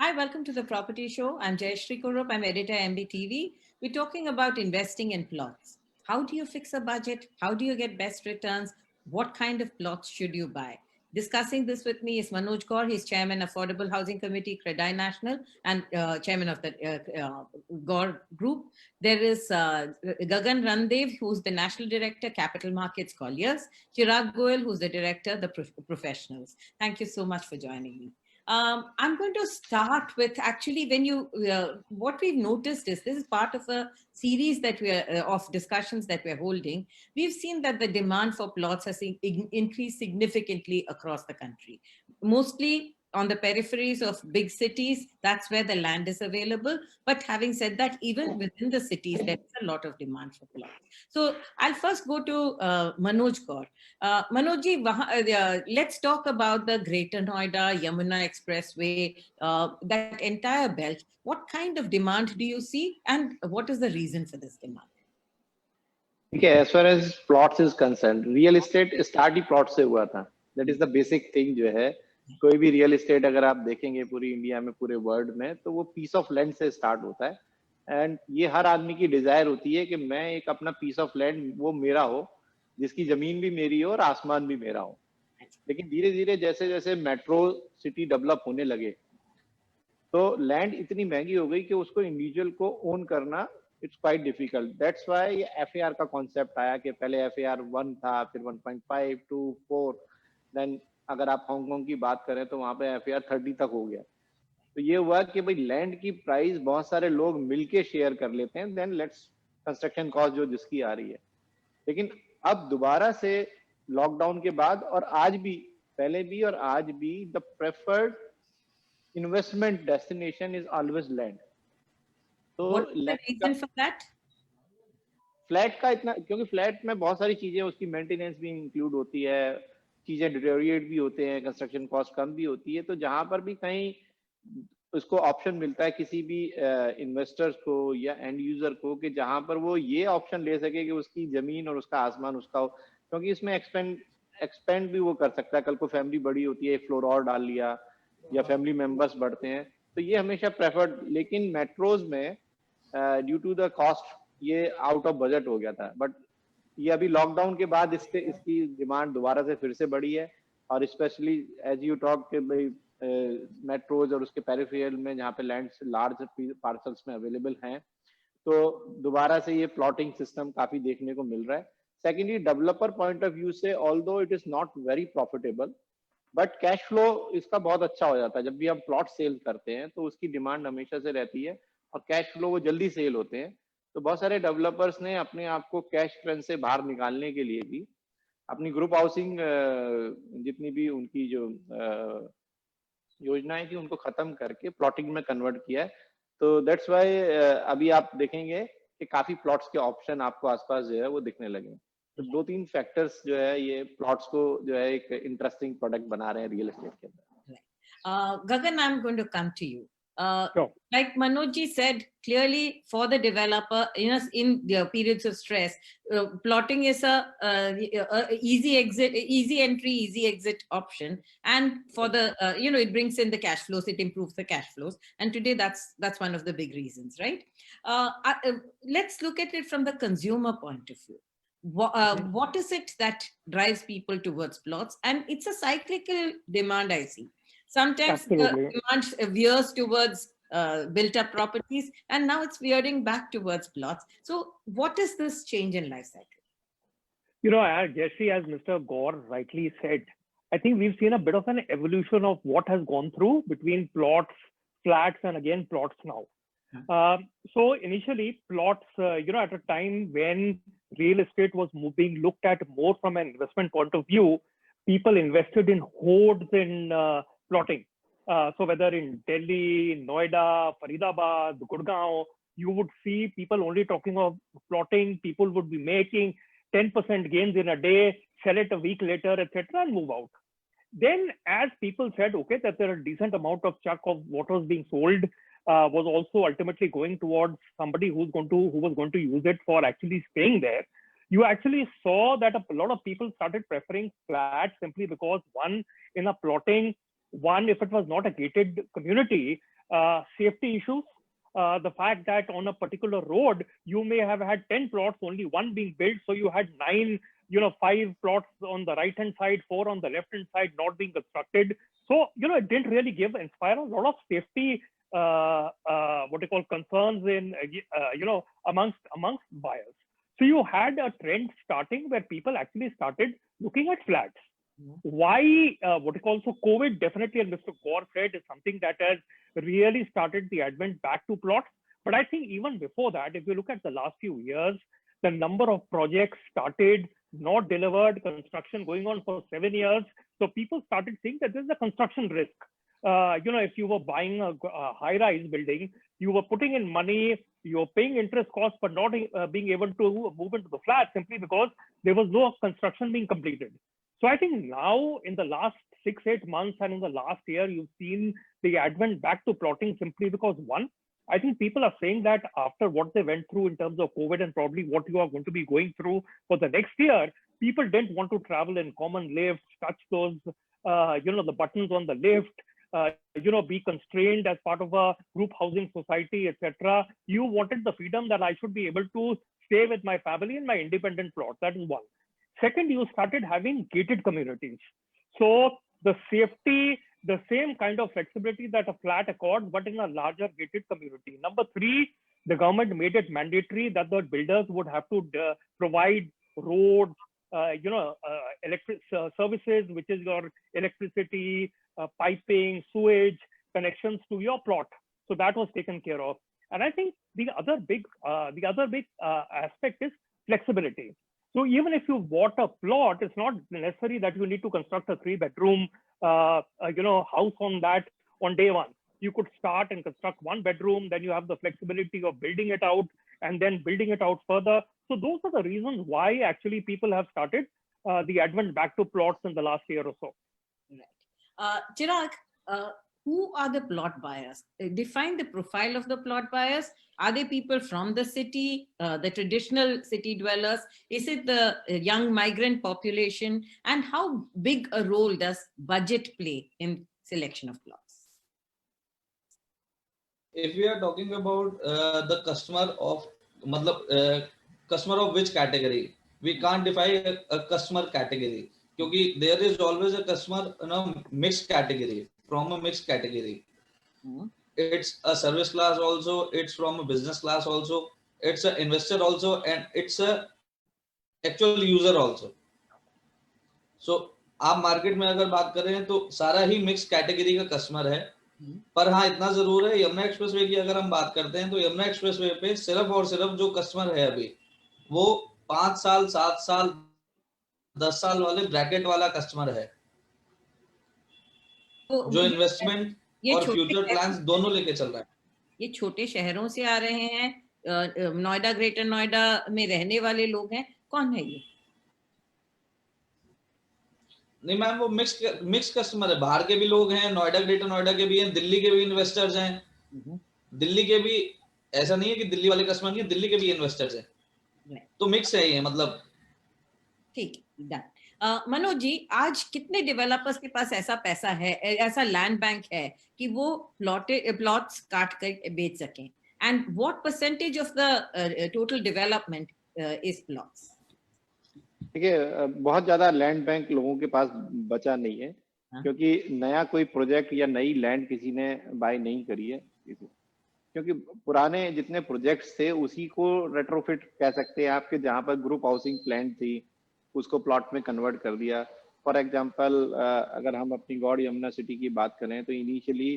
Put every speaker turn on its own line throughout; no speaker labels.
Hi, welcome to the Property Show. I'm Jayashree Kurup. I'm editor MBTV. We're talking about investing in plots. How do you fix a budget? How do you get best returns? What kind of plots should you buy? Discussing this with me is Manoj Kaur. He's chairman, Affordable Housing Committee, CREDAI National, and chairman of the Gaur Group. There is Gagan Randev, who's the national director, Capital Markets Colliers. Chirag Goel, who's the director, the professionals. Thank you so much for joining me. I'm going to start with actually when you what we've noticed is this is part of a series that we are of discussions that we're holding. We've seen that the demand for plots has increased significantly across the country, mostly on the peripheries of big cities. That's where the land is available. But having said that, even within the cities, there's a lot of demand for plots. So I'll first go to Manoj Kaur. Manoj ji, let's talk about the Greater Noida Yamuna Expressway, that entire belt. What kind of demand do you see, and what is the reason for this demand?
Okay, as far as plots is concerned, real estate start he plot से हुआ था. That is the basic thing जो है. कोई भी real estate अगर आप देखेंगे पूरी इंडिया में, पूरे वर्ल्ड में, तो वो piece of land से start होता है. And ये हर आदमी की desire होती है कि मैं एक अपना piece of land वो मेरा हो, जिसकी जमीन भी मेरी हो और आसमान भी मेरा हो. लेकिन धीरे धीरे जैसे जैसे मेट्रो सिटी डेवलप होने लगे, तो लैंड इतनी महंगी हो गई कि उसको इंडिविजुअल को ओन करना it's quite difficult. That's why ये एफएआर का कॉन्सेप्ट आया कि पहले एफएआर 1 था, फिर 1.5 2 4, देन अगर आप हांगकांग की बात करें तो वहां पे एफएआर 30 तक हो गया. तो ये हुआ कि भाई लैंड की प्राइस बहुत सारे लोग मिलके शेयर कर लेते हैं, देन लेट्स कंस्ट्रक्शन कॉस्ट जो जिसकी आ रही है. लेकिन अब दोबारा से लॉकडाउन के बाद और आज भी, पहले भी और आज भी, the preferred investment destination is always land. तो फ्लैट का इतना, क्योंकि फ्लैट में बहुत सारी चीजें, उसकी मेंटेनेंस भी इंक्लूड होती है, चीजें डिटेरियोरेट भी होते हैं, कंस्ट्रक्शन कॉस्ट कम भी होती है. तो जहां पर भी कहीं उसको ऑप्शन मिलता है किसी भी इन्वेस्टर्स को या एंड यूजर को, कि जहां पर वो ये ऑप्शन ले सके कि उसकी जमीन और उसका आसमान उसका हो, क्योंकि इसमें एक्सपेंड भी वो कर सकता है. कल को फैमिली बड़ी होती है, एक फ्लोर और डाल लिया, या फैमिली मेंबर्स बढ़ते हैं, तो ये हमेशा प्रेफर्ड. लेकिन मेट्रोज में ड्यू टू द कॉस्ट ये आउट ऑफ बजट हो गया था. बट ये अभी लॉकडाउन के बाद इसकी डिमांड दोबारा से फिर से बढ़ी है. और स्पेशली एज यू टॉक के भाई मेट्रोज और उसके पेरिफेरल में जहाँ पे लैंड लार्ज पार्सल्स में अवेलेबल हैं, तो दोबारा से ये प्लॉटिंग सिस्टम काफी देखने को मिल रहा है. Secondly, developer point of view से although it is not very profitable, but cash flow इसका बहुत अच्छा हो जाता है. जब भी हम प्लॉट सेल करते हैं तो उसकी डिमांड हमेशा से रहती है और कैश फ्लो वो जल्दी सेल होते हैं. तो बहुत सारे डेवलपर्स ने अपने आप को कैश ट्रेंड से बाहर निकालने के लिए भी अपनी ग्रुप हाउसिंग जितनी भी उनकी जो योजनाएं थी उनको खत्म करके प्लॉटिंग में कन्वर्ट किया है. तो दैट्स व्हाई अभी आप देखेंगे कि काफी प्लॉट्स के ऑप्शन आपको आसपास जो है वो दिखने लगे. तो 2-3 फैक्टर्स जो है ये प्लॉट्स को जो है एक इंटरेस्टिंग प्रोडक्ट बना रहे हैं रियल एस्टेट के अंदर.
Gagan, I'm going to come to you.
Sure.
Like Manoj ji said, clearly for the developer, in the periods of stress, plotting is a easy exit, easy entry, easy exit option. And for the, it brings in the cash flows, it improves the cash flows. And today that's one of the big reasons, right? Let's look at it from the consumer point of view. What is it that drives people towards plots? And it's a cyclical demand, I see. Sometimes the demand veers towards built-up properties, and now it's veering back towards plots. So what is this change in life cycle?
Jesse, as Mr. Gaur rightly said, I think we've seen a bit of an evolution of what has gone through between plots, flats, and again plots now. So initially plots, at a time when real estate was being looked at more from an investment point of view, people invested in hordes in plotting. So whether in Delhi, Noida, Faridabad, Gurgaon, you would see people only talking of plotting. People would be making 10% gains in a day, sell it a week later, etc., and move out. Then as people said, okay, that there are a decent amount of chunk of what was being sold was also ultimately going towards somebody who was going to use it for actually staying there. You actually saw that a lot of people started preferring flats simply because, one, in a plotting, if it was not a gated community, safety issues. The fact that on a particular road, you may have had 10 plots, only one being built. So you had 9, 5 plots on the right-hand side, 4 on the left-hand side not being constructed. So, it didn't really inspire a lot of safety, concerns in, amongst buyers. So you had a trend starting where people actually started looking at flats. Why, so COVID definitely, and Mr. Gaur said, is something that has really started the advent back to plots. But I think even before that, if you look at the last few years, the number of projects started, not delivered, construction going on for 7 years. So people started seeing that there's a construction risk. If you were buying a high-rise building, you were putting in money, you were paying interest costs, but not being able to move into the flat simply because there was no construction being completed. So I think now in the last 6-8 months and in the last year, you've seen the advent back to plotting simply because, one, I think people are saying that after what they went through in terms of COVID and probably what you are going to be going through for the next year, people didn't want to travel in common lifts, touch those, the buttons on the lift, be constrained as part of a group housing society, etc. You wanted the freedom that I should be able to stay with my family in my independent plot. That is one. Second, you started having gated communities. So the safety, the same kind of flexibility that a flat accords, but in a larger gated community. Number three, the government made it mandatory that the builders would have to provide roads, electric services, which is your electricity, piping, sewage, connections to your plot. So that was taken care of. And I think the other big aspect is flexibility. So even if you bought a plot, it's not necessary that you need to construct a 3-bedroom, house on that on day one. You could start and construct 1 bedroom, then you have the flexibility of building it out and then building it out further. So those are the reasons why actually people have started the advent back to plots in the last year or so.
Right. Chirag, who are the plot buyers? Define the profile of the plot buyers. Are they people from the city, the traditional city dwellers? Is it the young migrant population? And how big a role does budget play in selection of plots?
If we are talking about the customer of which category, we can't define a customer category, because there is always a customer mixed category, from a mixed category. It's a service class also, it's from a business class also, it's an investor also, and it's a actual user also. So आप market में अगर बात करें तो सारा ही mix category का customer है. पर हाँ, इतना जरूर है, यमुना एक्सप्रेसवे की अगर हम बात करते हैं तो यमुना एक्सप्रेसवे पे सिर्फ और सिर्फ जो कस्टमर है अभी वो 5 साल, 7 साल, 10 साल वाले ब्रैकेट वाला कस्टमर है, जो इन्वेस्टमेंट और फ्यूचर प्लान्स दोनों लेके चल रहा है.
ये छोटे शहरों से आ रहे हैं, नोएडा, ग्रेटर नोएडा में रहने वाले लोग हैं, कौन है ये?
नहीं मैम, वो मिक्स कस्टमर है. बाहर के भी लोग हैं, नोएडा, ग्रेटर नोएडा के भी हैं, दिल्ली के भी इन्वेस्टर्स हैं. दिल्ली के भी, ऐसा नहीं है कि दिल्ली वाले कस्टमर नहीं, दिल्ली के भी इन्वेस्टर्स हैं. तो मिक्स है ये, मतलब.
ठीक, डन. मनोज जी, आज कितने डेवलपर्स के पास ऐसा पैसा है, ऐसा लैंड बैंक है कि वो प्लॉट्स काट कर बेच सकें? And what percentage of the total development is plots?
देखिए, बहुत ज्यादा लैंड बैंक लोगों के पास बचा नहीं है, क्योंकि नया कोई प्रोजेक्ट या नई लैंड किसी ने बाय नहीं करी है, क्योंकि पुराने जितने प्रोजेक्ट्स थे उसी को रेट्रोफिट कह सकते हैं आपके, जहां पर ग्रुप हाउसिंग प्लान थी उसको प्लॉट में कन्वर्ट कर दिया. फॉर एग्जांपल, अगर हम अपनी गॉड यमुना सिटी की बात करें तो initially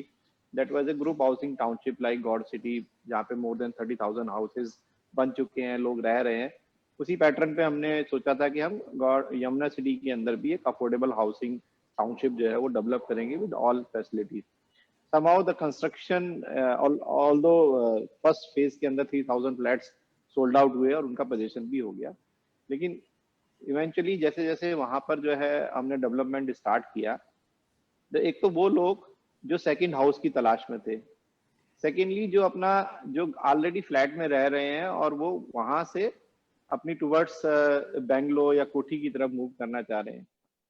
that was a group housing township like God city, जहाँ पे मोर देन 30,000 हाउसेज बन चुके हैं, लोग रह रहे हैं. उसी पैटर्न पे हमने सोचा था कि हम गॉड यमुना सिटी के अंदर भी एक अफोर्डेबल हाउसिंग टाउनशिप जो है वो डेवलप करेंगे with all facilities. somehow the construction, although first phase के अंदर 3,000 फ्लैट्स सोल्ड आउट हुए और उनका पोजीशन भी हो गया, लेकिन इवेंचुअली जैसे जैसे वहां पर जो है हमने डेवलपमेंट स्टार्ट किया, तो एक तो वो लोग जो सेकंड हाउस की तलाश में थे, सेकेंडली जो अपना जो ऑलरेडी फ्लैट में रह रहे हैं और वो वहां से अपनी टुवर्ड्स बेंगलोर या कोठी की तरफ मूव करना चाह रहे हैं.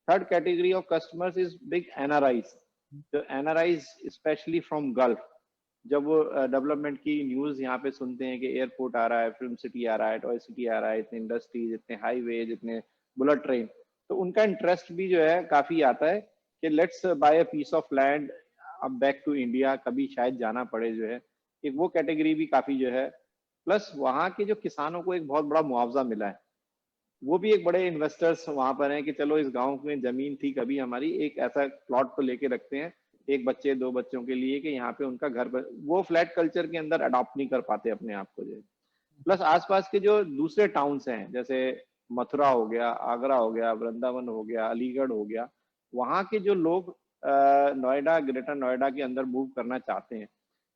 Third category of customers is big NRIs. जो एनआरआईज स्पेशली फ्रॉम गल्फ, जब वो डेवलपमेंट की न्यूज़ यहाँ पे सुनते हैं कि एयरपोर्ट आ रहा है, फिल्म सिटी आ रहा है, टॉय सिटी आ रहा है, इतने इंडस्ट्रीज, इतने हाईवेज, इतने बुलेट ट्रेन, तो उनका इंटरेस्ट भी जो है काफ़ी आता है कि let's buy a piece of land, अब बैक टू इंडिया, कभी शायद जाना पड़े जो है, एक वो कैटेगरी भी काफ़ी जो है। प्लस वहाँ के जो किसानों को एक बहुत बड़ा मुआवजा मिला है, वो भी एक बड़े इन्वेस्टर्स वहां पर हैं कि चलो इस गांव में जमीन थी कभी हमारी, एक ऐसा प्लॉट तो लेके रखते हैं एक बच्चे दो बच्चों के लिए कि यहाँ पे उनका घर वो फ्लैट कल्चर के अंदर अडॉप्ट नहीं कर पाते अपने आप को जो। प्लस आसपास के जो दूसरे टाउन्स हैं, जैसे मथुरा हो गया, आगरा हो गया, वृंदावन हो गया, अलीगढ़ हो गया, वहाँ के जो लोग नोएडा, ग्रेटर नोएडा के अंदर मूव करना चाहते हैं,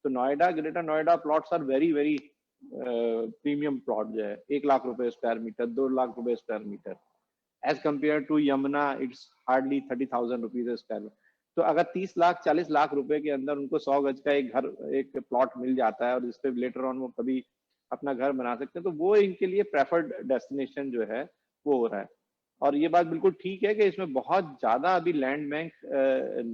तो Noida, greater Noida plots are very very premium plot जो है, 1 लाख रुपए स्क्वायर मीटर, 2 लाख रुपए square meter, as compare to Yamuna it's hardly 30,000 rupees square. तो अगर 30 लाख 40 लाख रुपए के अंदर उनको 100 गज का एक घर, एक प्लॉट मिल जाता है और जिस पे लेटर ऑन वो कभी अपना घर बना सकते हैं, तो वो इनके लिए प्रेफर्ड डेस्टिनेशन जो है वो हो रहा है। और ये बात बिल्कुल ठीक है कि इसमें बहुत ज्यादा अभी लैंड बैंक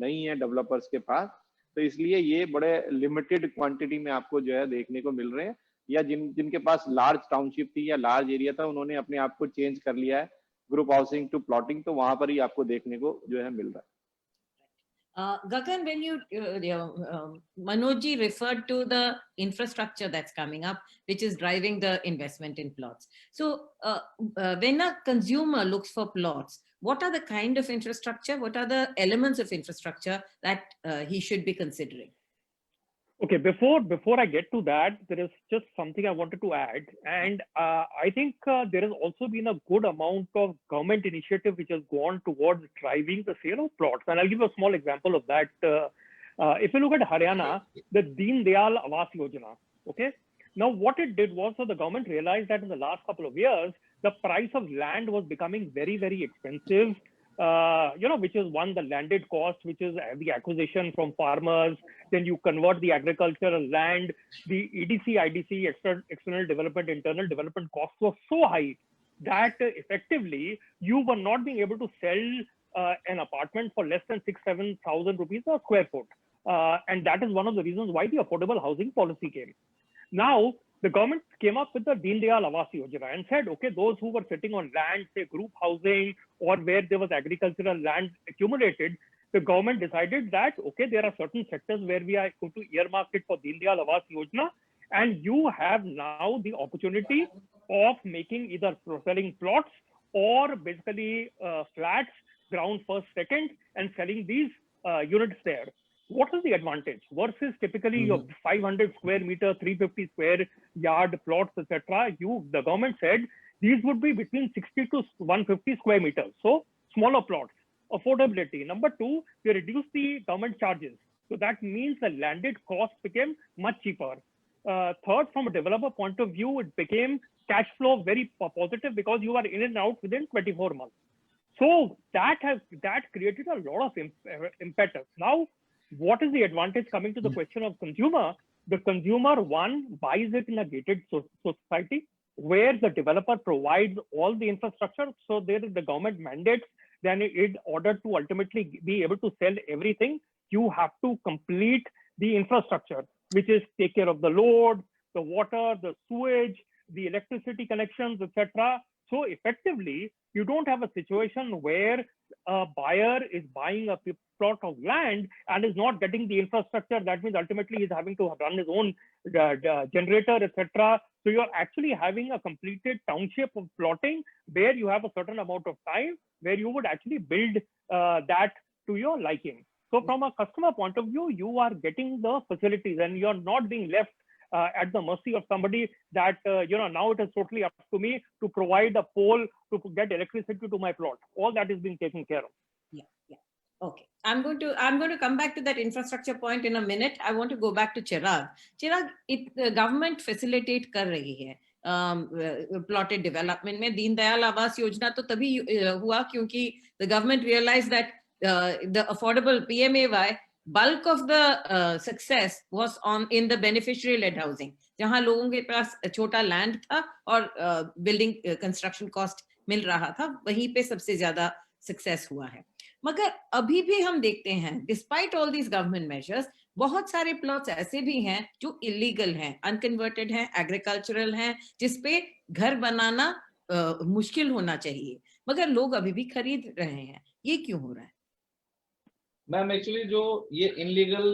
नहीं है डेवलपर्स के पास, तो इसलिए ये बड़े लिमिटेड क्वांटिटी में आपको जो है देखने को मिल रहे हैं, या जिनके पास लार्ज टाउनशिप थी या लार्ज एरिया था, उन्होंने अपने आप को चेंज कर लिया है ग्रुप हाउसिंग टू प्लॉटिंग, तो वहां पर ही आपको देखने को जो है मिल रहा है।
Gagan, when Manoj ji referred to the infrastructure that's coming up, which is driving the investment in plots. So when a consumer looks for plots, what are the kind of infrastructure, what are the elements of infrastructure that he should be considering?
Okay, before I get to that, there is just something I wanted to add, and I think there has also been a good amount of government initiative which has gone towards driving the sale of plots. And I'll give you a small example of that. If you look at Haryana, the Deen Dayal Awas Yojana, okay? Now what it did was, so the government realized that in the last couple of years, the price of land was becoming very, very expensive. Which is one, the landed cost, which is the acquisition from farmers, then you convert the agricultural land, the EDC, IDC, external development, internal development costs were so high that effectively you were not being able to sell an apartment for less than 6,000-7,000 rupees a square foot. And that is one of the reasons why the affordable housing policy came. Now, the government came up with the Deen Dayal Awas Yojana and said, okay, those who were sitting on land, say group housing, or where there was agricultural land accumulated, the government decided that, okay, there are certain sectors where we are going to earmark it for Deen Dayal Awas Yojana, and you have now the opportunity of making either selling plots or basically flats, ground first, second, and selling these units there. What is the advantage versus typically your 500 square meter, 350 square yard plots, etc.? The government said these would be between 60 to 150 square meters. So smaller plots, affordability. Number two, they reduced the government charges. So that means the landed cost became much cheaper. Third, from a developer point of view, it became cash flow very positive because you are in and out within 24 months. So that created a lot of impetus. Now, what is the advantage coming to the question of consumer? The consumer, one, buys it in a gated society where the developer provides all the infrastructure. So there the government mandates, then in order to ultimately be able to sell everything, you have to complete the infrastructure, which is take care of the load, the water, the sewage, the electricity connections, etc. So effectively, you don't have a situation where a buyer is buying a plot of land and is not getting the infrastructure. That means ultimately he's having to run his own generator, etc. So you're actually having a completed township of plotting where you have a certain amount of time where you would actually build that to your liking. So from a customer point of view, you are getting the facilities and you're not being left at the mercy of somebody that, now it is totally up to me to provide a pole to get electricity to my plot. All that is being taken care of.
Yeah. Okay, I'm going to come back to that infrastructure point in a minute. I want to go back to Chirag. Chirag, the government facilitate कर रही है plotted development में. Deen Dayal Awas Yojana तो तभी हुआ क्योंकि the government realized that the affordable PMAY, bulk of the success was in the beneficiary led housing, जहाँ लोगों के पास छोटा land था और building construction cost मिल रहा था, वहीं पे सबसे ज्यादा success हुआ है. मगर अभी भी हम देखते हैं, despite all these government measures, बहुत सारे प्लॉट्स ऐसे भी हैं जो इलीगल हैं, अनकन्वर्टेड हैं, एग्रीकल्चरल हैं, जिसपे घर बनाना मुश्किल होना चाहिए, मगर लोग अभी भी खरीद रहे हैं। ये क्यों हो रहा है?
मैम एक्चुअली जो ये इनलीगल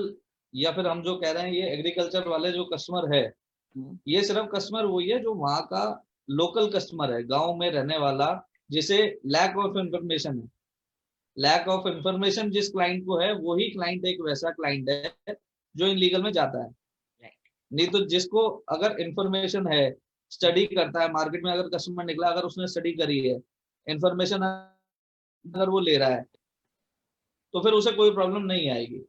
या फिर हम जो कह रहे हैं ये एग्रीकल्चर वाले जो कस्टमर है, ये सिर्फ कस्टमर वही है जो वहाँ का लोकल कस्टमर है, गांव में रहने वाला, जिसे लैक ऑफ इंफॉर्मेशन है। लैक ऑफ इंफॉर्मेशन जिस क्लाइंट को है, वही क्लाइंट एक वैसा क्लाइंट है जो इनलीगल में जाता है। नहीं तो जिसको अगर इंफॉर्मेशन है, स्टडी करता है, मार्केट में अगर कस्टमर निकला, अगर उसने स्टडी करी है, इंफॉर्मेशन अगर वो ले रहा है, तो फिर उसे कोई प्रॉब्लम नहीं आएगी।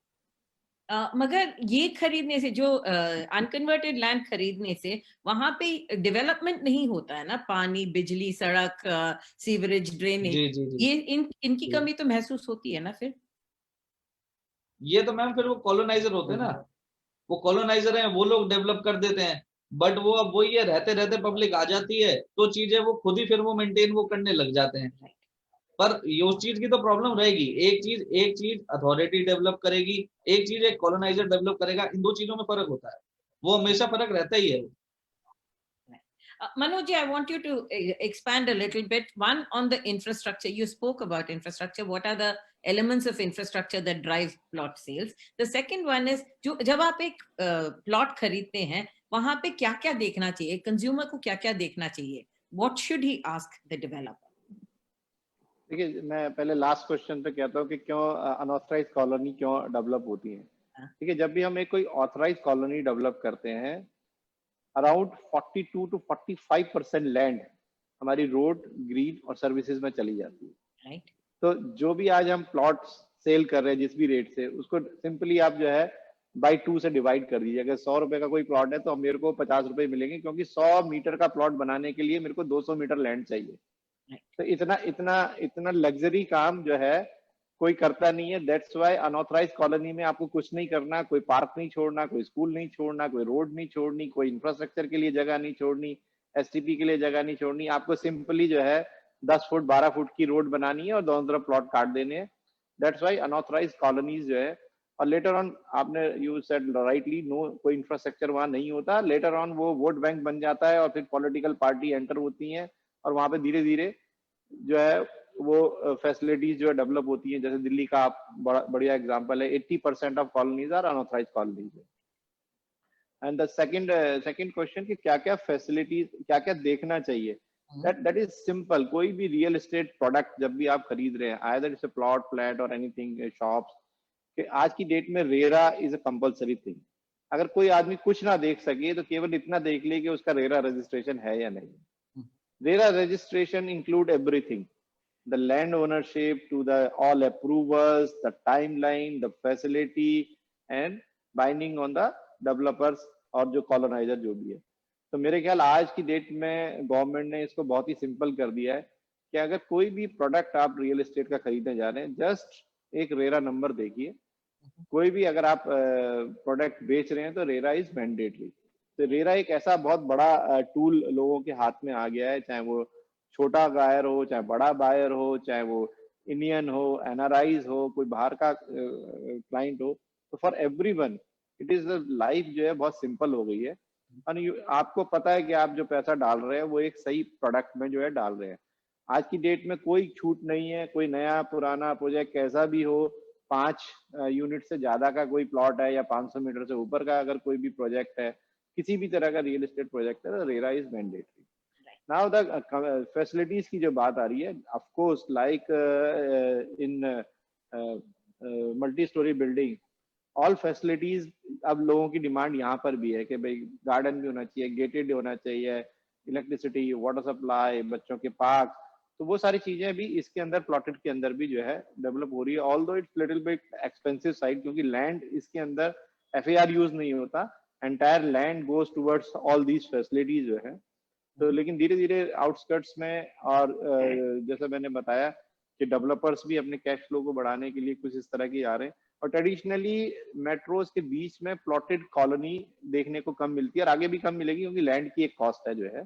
मगर ये खरीदने से, जो अनकन्वर्टेड लैंड खरीदने से, वहां पे डेवलपमेंट नहीं होता है ना, पानी, बिजली, सड़क, सीवरेज, ड्रेनेज,
जी जी जी
ये इनकी
जी।
कमी तो महसूस होती है ना फिर।
ये तो मैम फिर वो कॉलोनाइजर होते हैं ना, वो कॉलोनाइजर हैं, वो लोग डेवलप कर देते हैं। बट वो अब वही है, रहते रहते पब्लिक आ जाती है तो चीजें वो खुद ही फिर वो मेंटेन वो करने लग जाते हैं। पर ये उस चीज की तो प्रॉब्लम रहेगी। एक चीज अथॉरिटी डेवलप करेगी, एक चीज एक कॉलोनाइजर डेवलप करेगा, इन दो चीजों में फर्क होता है, वो हमेशा फर्क रहता ही है।
Manoj, I want you to expand a little bit. One, on the infrastructure. You spoke about infrastructure. What are the elements of infrastructure that drive plot sales? The second one is, जो जब आप एक plot खरीदते हैं, वहां पे क्या क्या देखना चाहिए, कंज्यूमर को क्या क्या देखना चाहिए? What should he ask the developer?
देखिए, मैं पहले लास्ट क्वेश्चन पे कहता हूँ कि क्यों अनऑथराइज कॉलोनी क्यों डेवलप होती है। ठीक है, जब भी हम एक कोई ऑथराइज कॉलोनी डेवलप करते हैं, अराउंड 42 to 45% लैंड हमारी रोड, ग्रीन और सर्विसेज में चली जाती है।
Right.
तो जो भी आज हम प्लॉट सेल कर रहे हैं जिस भी रेट से, उसको सिंपली आप जो है बाई 2 से डिवाइड कर दीजिए। अगर 100 रुपए का कोई प्लॉट है तो मेरे को 50 रुपए मिलेंगे, क्योंकि 100 मीटर का प्लॉट बनाने के लिए मेरे को 200 मीटर लैंड चाहिए। तो इतना इतना इतना लग्जरी काम जो है कोई करता नहीं है। दैट्स वाई अनऑथराइज कॉलोनी में आपको कुछ नहीं करना, कोई पार्क नहीं छोड़ना, कोई स्कूल नहीं छोड़ना, कोई रोड नहीं छोड़नी, कोई इंफ्रास्ट्रक्चर के लिए जगह नहीं छोड़नी, एसटीपी के लिए जगह नहीं छोड़नी। आपको सिंपली जो है 10 फुट 12 फुट की रोड बनानी है और दोनों तरफ प्लॉट काट देने हैं। दैट्स वाई अनऑथराइज कॉलोनीज जो है, और लेटर ऑन आपने यू सेड राइटली, नो कोई इंफ्रास्ट्रक्चर वहां नहीं होता। लेटर ऑन वो वोट बैंक बन जाता है और फिर पॉलिटिकल पार्टी एंटर होती हैं और वहां पे धीरे धीरे जो है वो फैसिलिटीज जो है डेवलप होती हैं। जैसे दिल्ली का आप बढ़िया एग्जांपल है, 80% of colonies are unauthorised colonies. And the second question कि क्या क्या फैसिलिटीज, क्या क्या देखना चाहिए, दैट इज सिंपल। कोई भी रियल एस्टेट प्रोडक्ट जब भी आप खरीद रहे हैं, either it's a plot, flat और एनीथिंग, शॉप्स, कि आज की डेट में RERA is a compulsory thing. अगर कोई आदमी कुछ ना देख सके तो केवल इतना देख ले कि उसका रेरा रजिस्ट्रेशन है या नहीं। RERA registration include everything, the land ownership to the all approvals, the timeline, the facility and binding on the developers और जो colonizer जो भी है। तो मेरे ख्याल आज की डेट में गवर्नमेंट ने इसको बहुत ही सिंपल कर दिया है कि अगर कोई भी प्रोडक्ट आप रियल एस्टेट का खरीदने जा रहे हैं, जस्ट एक रेरा नंबर देखिए। कोई भी अगर आप प्रोडक्ट बेच रहे हैं तो रेरा इज मैंडेटरी। तो रेरा एक ऐसा बहुत बड़ा टूल लोगों के हाथ में आ गया है, चाहे वो छोटा बायर हो, चाहे बड़ा बायर हो, चाहे वो इंडियन हो, एनआरआईज हो, कोई बाहर का क्लाइंट हो। तो for everyone it is life जो है बहुत सिंपल हो गई है। और आपको पता है कि आप जो पैसा डाल रहे हैं वो एक सही प्रोडक्ट में जो है डाल रहे हैं। आज की डेट में कोई छूट नहीं है। कोई नया पुराना प्रोजेक्ट कैसा भी हो, 5 यूनिट से ज्यादा का कोई प्लॉट है या 500 मीटर से ऊपर का अगर कोई भी प्रोजेक्ट है, किसी भी तरह का रियल एस्टेट प्रोजेक्ट है, तो RERA is mandatory. Now the facilities की जो बात आ रही है, of course like in multi storey building, all facilities, अब लोगों की डिमांड यहाँ पर भी है कि भाई गार्डन भी होना चाहिए, गेटेड होना चाहिए, इलेक्ट्रिसिटी, वाटर सप्लाई, बच्चों के पार्क। तो वो सारी चीजें भी इसके अंदर प्लॉटेड के अंदर भी जो है डेवलप हो रही है। Although it's little bit expensive side, क्योंकि लैंड इसके अंदर FAR यूज नहीं होता, entire land goes towards all these facilities जो है। तो लेकिन धीरे धीरे आउटस्कर्ट्स में और जैसे मैंने बताया कि डेवलपर्स भी अपने कैश फ्लो को बढ़ाने के लिए कुछ इस तरह की आ रहे हैं। और ट्रेडिशनली मेट्रोज के बीच में प्लॉटेड कॉलोनी देखने को कम मिलती है और आगे भी कम मिलेगी, क्योंकि लैंड की एक कॉस्ट है जो है।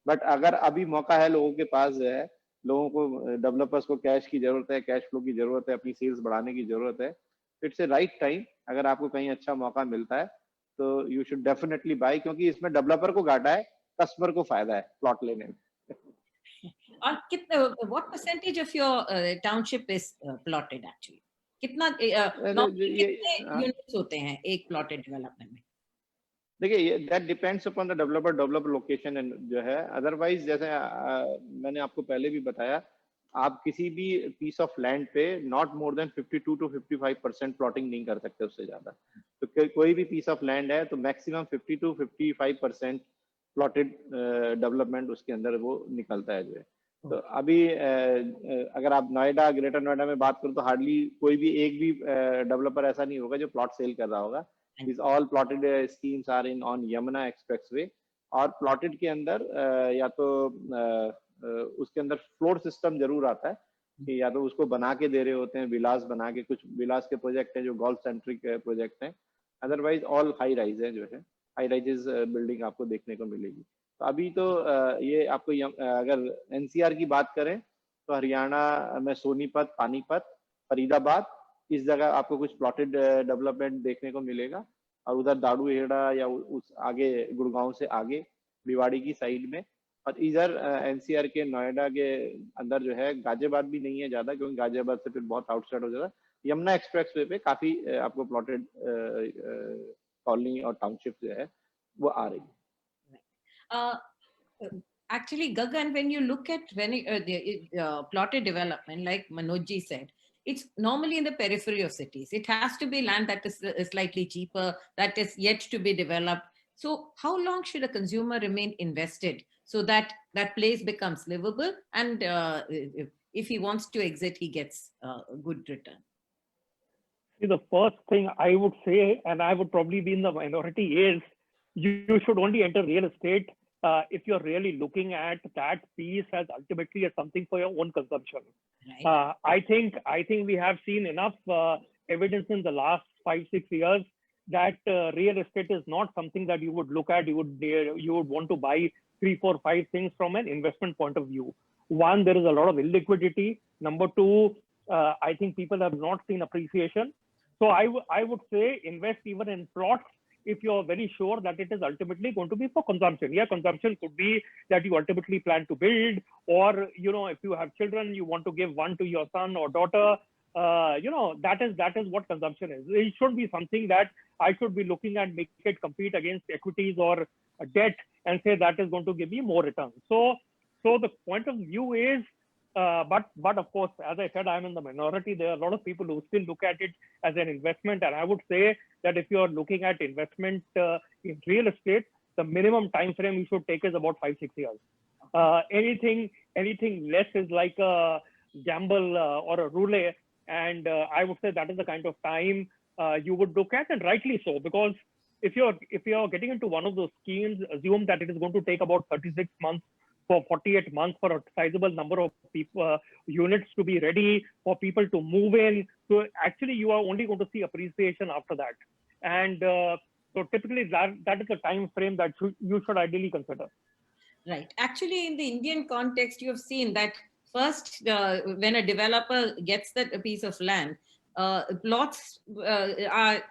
बट अगर अभी मौका है लोगों के पास जो है, लोगों को, डेवलपर्स को कैश की जरूरत है, कैश फ्लो की जरूरत है, अपनी सेल्स बढ़ाने की जरूरत है, इट्स ए राइट टाइम। अगर आपको कहीं अच्छा मौका मिलता है तो यू शुड डेफिनेटली बाय, क्योंकि इसमें डेवलपर को घाटा है, कस्टमर को फायदा है प्लॉट लेने में।
और कितना, what percentage of your township is plotted actually? कितना normally
ये
कितने units होते हैं एक plotted development में?
देखिए that depends upon the developer location जो है। अदरवाइज जैसे मैंने आपको पहले भी बताया, आप किसी भी पीस ऑफ लैंड पे not more than 52 to 55% plotting नहीं कर सकते, उससे ज्यादा। तो कोई भी पीस ऑफ लैंड है तो मैक्सिमम 50 to 55% प्लॉटेड डेवलपमेंट उसके अंदर वो निकलता है जो है। तो अभी अगर आप नोएडा, ग्रेटर नोएडा में बात करो तो हार्डली कोई भी एक भी डेवलपर ऐसा नहीं होगा जो प्लॉट सेल कर रहा होगा। These all plotted schemes are in on Yamuna Expressway। और प्लॉटेड के अंदर या तो उसके अंदर फ्लोर सिस्टम जरूर आता है कि या तो उसको बना के दे रहे होते हैं, विलास बना के। कुछ विलास के प्रोजेक्ट हैं जो गोल्फ सेंट्रिक प्रोजेक्ट हैं, अदरवाइज ऑल हाई राइज है जो है। हाई राइजेस बिल्डिंग आपको देखने को मिलेगी। तो अभी तो ये आपको अगर एनसीआर की बात करें तो हरियाणा में सोनीपत, पानीपत, फरीदाबाद, इस जगह आपको कुछ प्लॉटेड डेवलपमेंट देखने को मिलेगा। और उधर दाड़ूहेड़ा या उस आगे गुड़गांव से आगे भिवाड़ी की साइड में। और इधर एनसीआर के नोएडा के अंदर जो है, गाजियाबाद भी नहीं है ज्यादा, क्योंकि गाजियाबाद से फिर बहुत आउटसाइड हो जाता है। यमुना एक्सप्रेसवे पे काफी आपको प्लॉटेड कॉलोनी और टाउनशिप जो है वो आ रही है।
Actually, Gagan, when you look at the plotted development, like Manoj ji said, it's normally in the periphery of cities. It has to be land that is slightly cheaper, that is yet to be developed. So how long should a consumer remain invested so that that place becomes livable, and if he wants to exit, he gets a good return?
See, the first thing I would say, and I would probably be in the minority, is you should only enter real estate if you're really looking at that piece as ultimately as something for your own consumption.
Right.
I think we have seen enough evidence in the last 5-6 years that real estate is not something that you would look at. You would want to buy 3, 4, 5 things from an investment point of view. One, there is a lot of illiquidity. Number two, I think people have not seen appreciation. So I would say invest even in plots if you're very sure that it is ultimately going to be for consumption. Yeah, consumption could be that you ultimately plan to build, or if you have children, you want to give one to your son or daughter. That is what consumption is. It should be something that I should be looking at, make it compete against equities or debt, and say that is going to give me more return. So the point of view is, but of course, as I said, I'm in the minority. There are a lot of people who still look at it as an investment, and I would say that if you're looking at investment in real estate, the minimum time frame you should take is about 5-6 years. Anything less is like a gamble or a roulette, and I would say that is the kind of time you would look at, and rightly so, because if you're getting into one of those schemes, assume that it is going to take about 36 months for 48 months for a sizable number of people, units to be ready, for people to move in. So actually, you are only going to see appreciation after that. And so typically, that is the time frame that you should ideally consider.
Right. Actually, in the Indian context, you have seen that first, when a developer gets that piece of land, plots are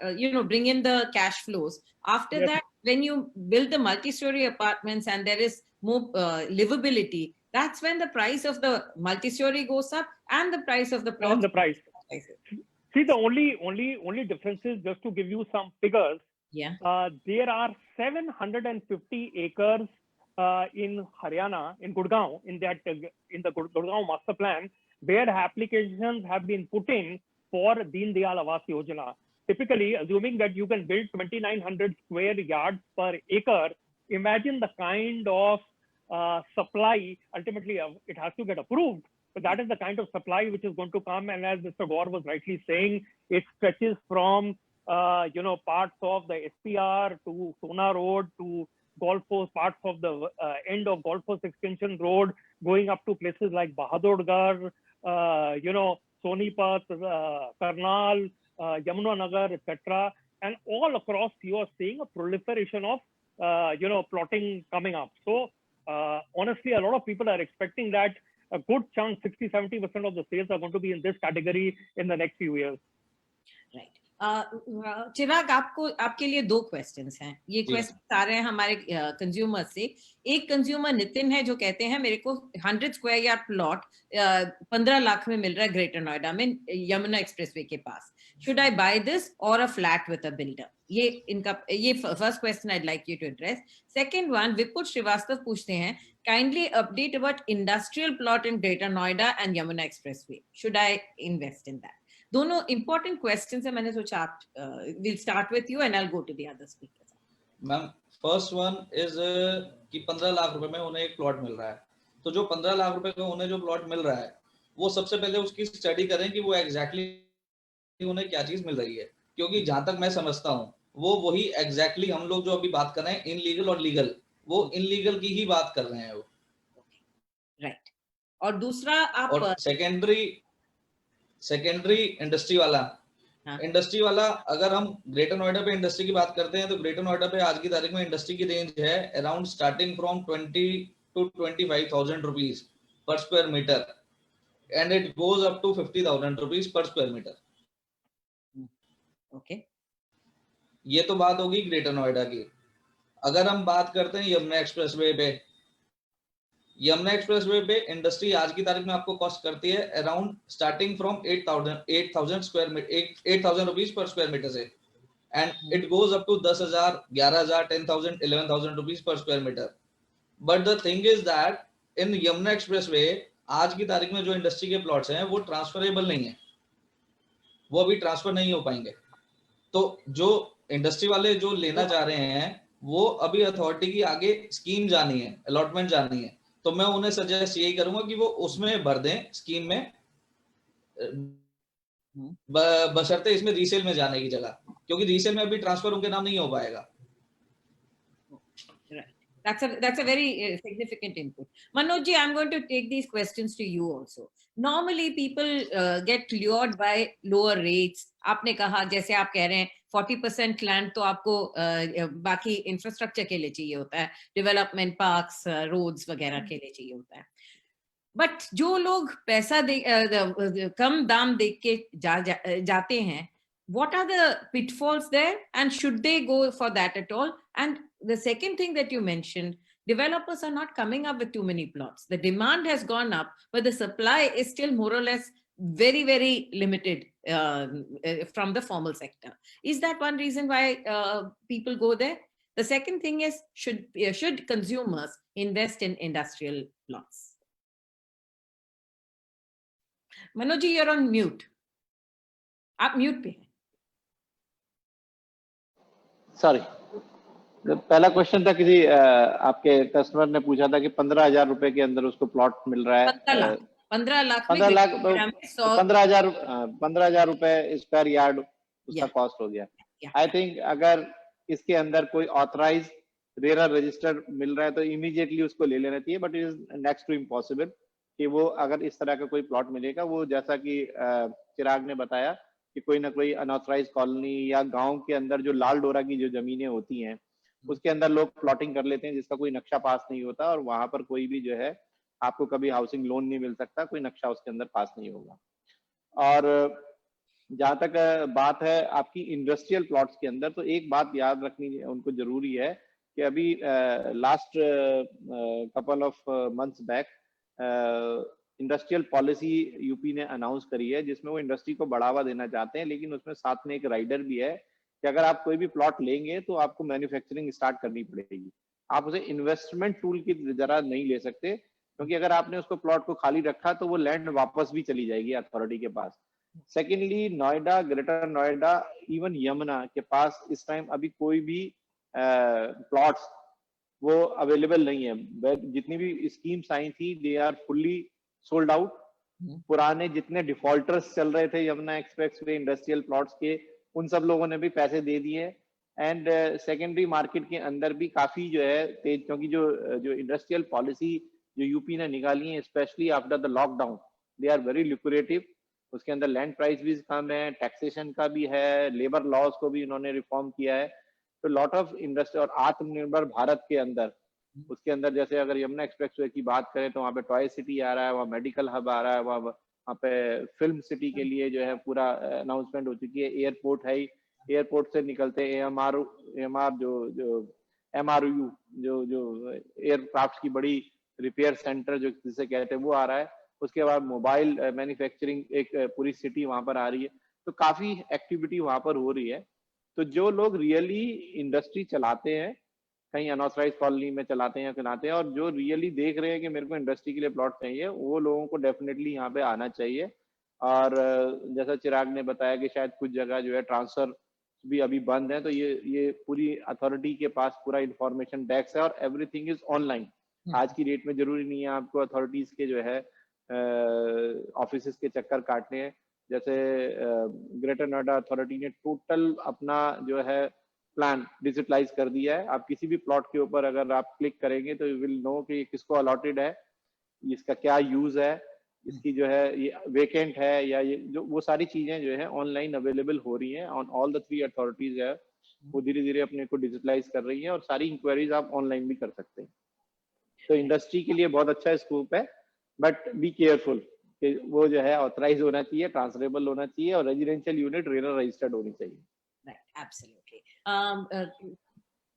bring in the cash flows. After that, when you build the multi-story apartments and there is more livability, that's when the price of the multi-story goes up and the price of the plots.
And the price. See, the only difference is, just to give you some figures.
Yeah.
There are 750 acres in Haryana, in Gurgaon, in the Gurgaon master plan, where applications have been put in for Deen Dayal Awas Yojana. Typically, assuming that you can build 2,900 square yards per acre, imagine the kind of supply. Ultimately, it has to get approved, but that is the kind of supply which is going to come. And as Mr. Gaur was rightly saying, it stretches from parts of the SPR to Sona Road to Golf Course, parts of the end of Golf Course Extension Road, going up to places like Bahadurgarh, Sonipat, Karnal, Yamunanagar, etc. And all across, you are seeing a proliferation of plotting coming up. So honestly, a lot of people are expecting that a good chunk, 60-70% of the sales are going to be in this category in the next few years.
Right. चिराग, आपके लिए 2 questions हैं। ये question आ रहे हैं हमारे consumer से। एक consumer Nitin है जो कहते हैं मेरे को 100 स्क्वायर यार्ड प्लॉट 15 लाख में मिल रहा है ग्रेटर नोएडा में, यमुना एक्सप्रेसवे के पास। Should I buy this or a flat with a builder? ये first question I like you to address. Second one, Vipul Srivastava पूछते हैं, kindly update about industrial plot in Greater Noida and Yamuna expressway, should I invest in that? दोनों important questions है। मैंने सोचा आप will start with you and I will go to the other speakers.
Ma'am, first one is कि 15 लाख रुपए में उन्हें एक प्लॉट मिल रहा है, तो जो 15 लाख रुपए का उन्हें जो प्लॉट मिल रहा है, वो सबसे पहले उसकी स्टडी करें कि वो एग्जैक्टली उन्हें क्या चीज मिल रही है, क्योंकि जहां तक मैं समझता हूँ वो वही एग्जैक्टली हम लोग जो अभी बात कर रहे हैं इनलीगल और लीगल, वो इनलीगल की ही बात कर रहे हैं वो।
राइट। और दूसरा आप
और सेकेंडरी इंडस्ट्री वाला, इंडस्ट्री वाला अगर हम ग्रेटर नोएडा पे इंडस्ट्री की बात करते हैं तो ग्रेटर नोएडा पे आज की तारीख में इंडस्ट्री की रेंज है around starting from 20 to 25,000 rupees per square meter and it goes up to 50,000 rupees per square meter.
Okay,
ये तो बात होगी ग्रेटर नोएडा की। अगर हम बात करते हैं यमुना एक्सप्रेसवे पे, यमुना एक्सप्रेसवे पे इंडस्ट्री आज की तारीख में आपको कॉस्ट करती है around starting from 8,000 square metre, 8,000 rupees per square metre से, and it goes up to 10,000, 11,000, 10,000, 11,000 rupees per square metre. But the thing is that in Yamuna expressway आज की तारीख में जो इंडस्ट्री के प्लॉट्स हैं वो ट्रांसफरेबल नहीं है, वो अभी ट्रांसफर नहीं हो पाएंगे। तो जो इंडस्ट्री वाले जो लेना चाह रहे हैं वो अभी अथॉरिटी की आगे स्कीम जानी है, अलॉटमेंट जानी है, तो मैं उन्हें सजेस्ट यही करूंगा कि वो उसमें भर दें स्कीम में, बशर्ते इसमें रीसेल में जाने की जगह, क्योंकि रीसेल में अभी ट्रांसफर उनके नाम नहीं हो पाएगा।
That's a very significant input. Manoj ji, I'm going to take these questions to you also. Normally people get lured by lower rates. आपने कहा, जैसे आप कह रहे हैं 40% लैंड तो आपको बाकी इंफ्रास्ट्रक्चर के लिए चाहिए होता है, डेवलपमेंट, पार्क्स, रोड्स वगैरह के लिए चाहिए होता है। बट जो लोग पैसा कम दाम देख के जाते हैं, what are the pitfalls there and should they go for that at all? And the second thing that you mentioned, developers are not coming up with too many plots. The demand has gone up, but the supply is still more or less very, very limited from the formal sector. Is that one reason why people go there? The second thing is, should consumers invest in industrial plots? Manoj ji, you're on mute. आप mute पे हैं।
Sorry, पहला question था किसी आपके customer ने पूछा था कि 15,000 रुपए के अंदर उसको प्लॉट मिल रहा है।
15 लाख
15,000 रुपए स्क्वायर यार्ड उसका कॉस्ट हो गया। आई थिंक अगर इसके अंदर कोई ऑथराइज रेरा रजिस्टर मिल रहा है तो इमीडिएटली उसको ले लेना चाहिए, but it is next to impossible कि वो अगर इस तरह का कोई प्लॉट मिलेगा, वो जैसा कि चिराग ने बताया कि कोई ना कोई अनऑथराइज कॉलोनी या गांव के अंदर जो लाल डोरा की जो जमीनें होती हैं उसके अंदर लोग प्लॉटिंग कर लेते हैं जिसका कोई नक्शा पास नहीं होता, और वहां पर कोई भी जो है आपको कभी हाउसिंग लोन नहीं मिल सकता, कोई नक्शा उसके अंदर पास नहीं होगा। और जहां तक बात है आपकी इंडस्ट्रियल प्लॉट्स के अंदर, तो एक बात याद रखनी उनको जरूरी है कि अभी last couple of months back industrial policy UP ने अनाउंस करी है जिसमें वो इंडस्ट्री को बढ़ावा देना चाहते हैं, लेकिन उसमें साथ में एक राइडर भी है कि अगर आप कोई भी प्लॉट लेंगे तो आपको मैन्युफैक्चरिंग स्टार्ट करनी पड़ेगी। आप उसे इन्वेस्टमेंट टूल की जरा नहीं ले सकते, क्योंकि अगर आपने उसको प्लॉट को खाली रखा तो वो लैंड वापस भी चली जाएगी अथॉरिटी के पास। Secondly, Noida, greater Noida, even Yamuna के पास इस टाइम अभी कोई भी प्लॉट्स वो अवेलेबल नहीं है। जितनी भी स्कीम्स आई थी they are fully sold out. पुराने जितने डिफॉल्टर्स चल रहे थे यमुना एक्सप्रेसवे इंडस्ट्रियल प्लॉट्स के, उन सब लोगों ने भी पैसे दे दिए। एंड सेकेंडरी मार्केट के अंदर भी काफी जो है तेज, क्योंकि जो इंडस्ट्रियल पॉलिसी जो यूपी ने निकाली है specially after the lockdown, they are very lucrative. उसके अंदर लैंड प्राइस भी कम है, टैक्सेशन का भी है, लेबर लॉज को भी इन्होंने रिफॉर्म किया है। तो लॉट ऑफ इंडस्ट्री और आत्मनिर्भर भारत के अंदर, उसके अंदर जैसे अगर यमुना एक्सप्रेसवे की बात करें तो वहाँ पे टॉय सिटी आ रहा है, वहाँ मेडिकल हब आ रहा है, वहाँ वहाँ पे फिल्म सिटी के लिए जो है पूरा अनाउंसमेंट हो चुकी है। एयरपोर्ट है, एयरपोर्ट से निकलते एएमआर जो एमआरयू जो एयरक्राफ्ट की बड़ी रिपेयर सेंटर जो जिसे कहते हैं वो आ रहा है। उसके बाद मोबाइल मैन्युफैक्चरिंग एक पूरी सिटी वहाँ पर आ रही है। तो काफी एक्टिविटी वहाँ पर हो रही है। तो जो लोग रियली इंडस्ट्री चलाते हैं, कहीं अनऑथराइज कॉलोनी में चलाते हैं और जो रियली देख रहे हैं कि मेरे को इंडस्ट्री के लिए प्लॉट चाहिए, वो लोगों को डेफिनेटली यहाँ पे आना चाहिए। और जैसा चिराग ने बताया कि शायद कुछ जगह जो है ट्रांसफर भी अभी बंद है, तो ये पूरी अथॉरिटी के पास पूरा इंफॉर्मेशन डेस्क है और एवरीथिंग इज ऑनलाइन। आज की डेट में जरूरी नहीं है आपको अथॉरिटीज के जो है ऑफिस के चक्कर काटने हैं। जैसे ग्रेटर नोएडा अथॉरिटी ने टोटल अपना जो है प्लान डिजिटलाइज कर दिया है। आप किसी भी प्लॉट के ऊपर अगर आप क्लिक करेंगे तो यू विल नो कि किसको अलॉटेड है, इसका क्या यूज है, इसकी जो है ये वेकेंट है या ये जो वो सारी चीजें जो है ऑनलाइन अवेलेबल हो रही हैं ऑन ऑल द 3 अथॉरिटीज है। वो धीरे धीरे अपने को डिजिटलाइज कर रही हैं और सारी इंक्वायरीज आप ऑनलाइन भी कर सकते हैं। तो इंडस्ट्री के लिए बहुत अच्छा स्कोप है, बट बी केयरफुल कि वो जो है ऑथराइज होना चाहिए, ट्रांसफरेबल होना चाहिए और रेजिडेंशियल यूनिट रेरा रजिस्टर्ड होनी चाहिए।
Right, absolutely.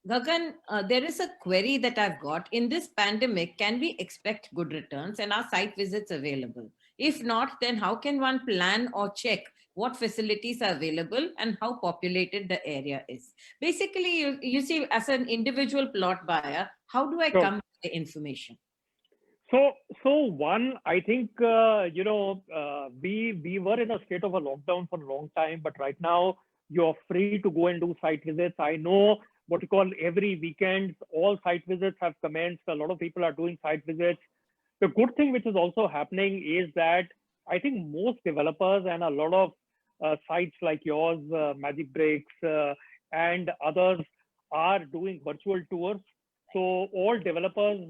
Gagan, there is a query that I've got. In this pandemic, can we expect good returns and are site visits available? If not, then how can one plan or check what facilities are available and how populated the area is? Basically, you see, as an individual plot buyer, how do I come to the information?
So one, I think, we were in a state of a lockdown for a long time, but right now you're free to go and do site visits. I know what you call every weekend, all site visits have commenced. A lot of people are doing site visits. The good thing which is also happening is that I think most developers and a lot of sites like yours, Magic Bricks and others are doing virtual tours. So all developers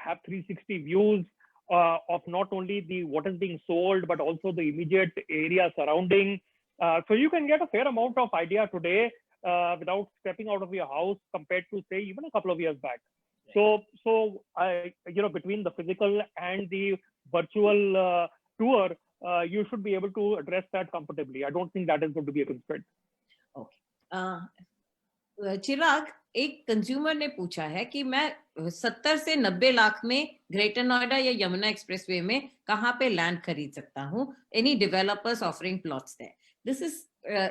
have 360 views of not only what is being sold, but also the immediate area surrounding. So you can get a fair amount of idea today without stepping out of your house compared to say even a couple of years back. So I, between the physical and the virtual tour, you should be able to address that comfortably. I don't think that is going to be a constraint.
Okay. चिराग, एक consumer ने पूछा है कि मैं 70 से 90 लाख में greater Noida या Yamuna expressway में कहाँ पे लैंड खरीद सकता हूँ? Any developers offering plots there? This is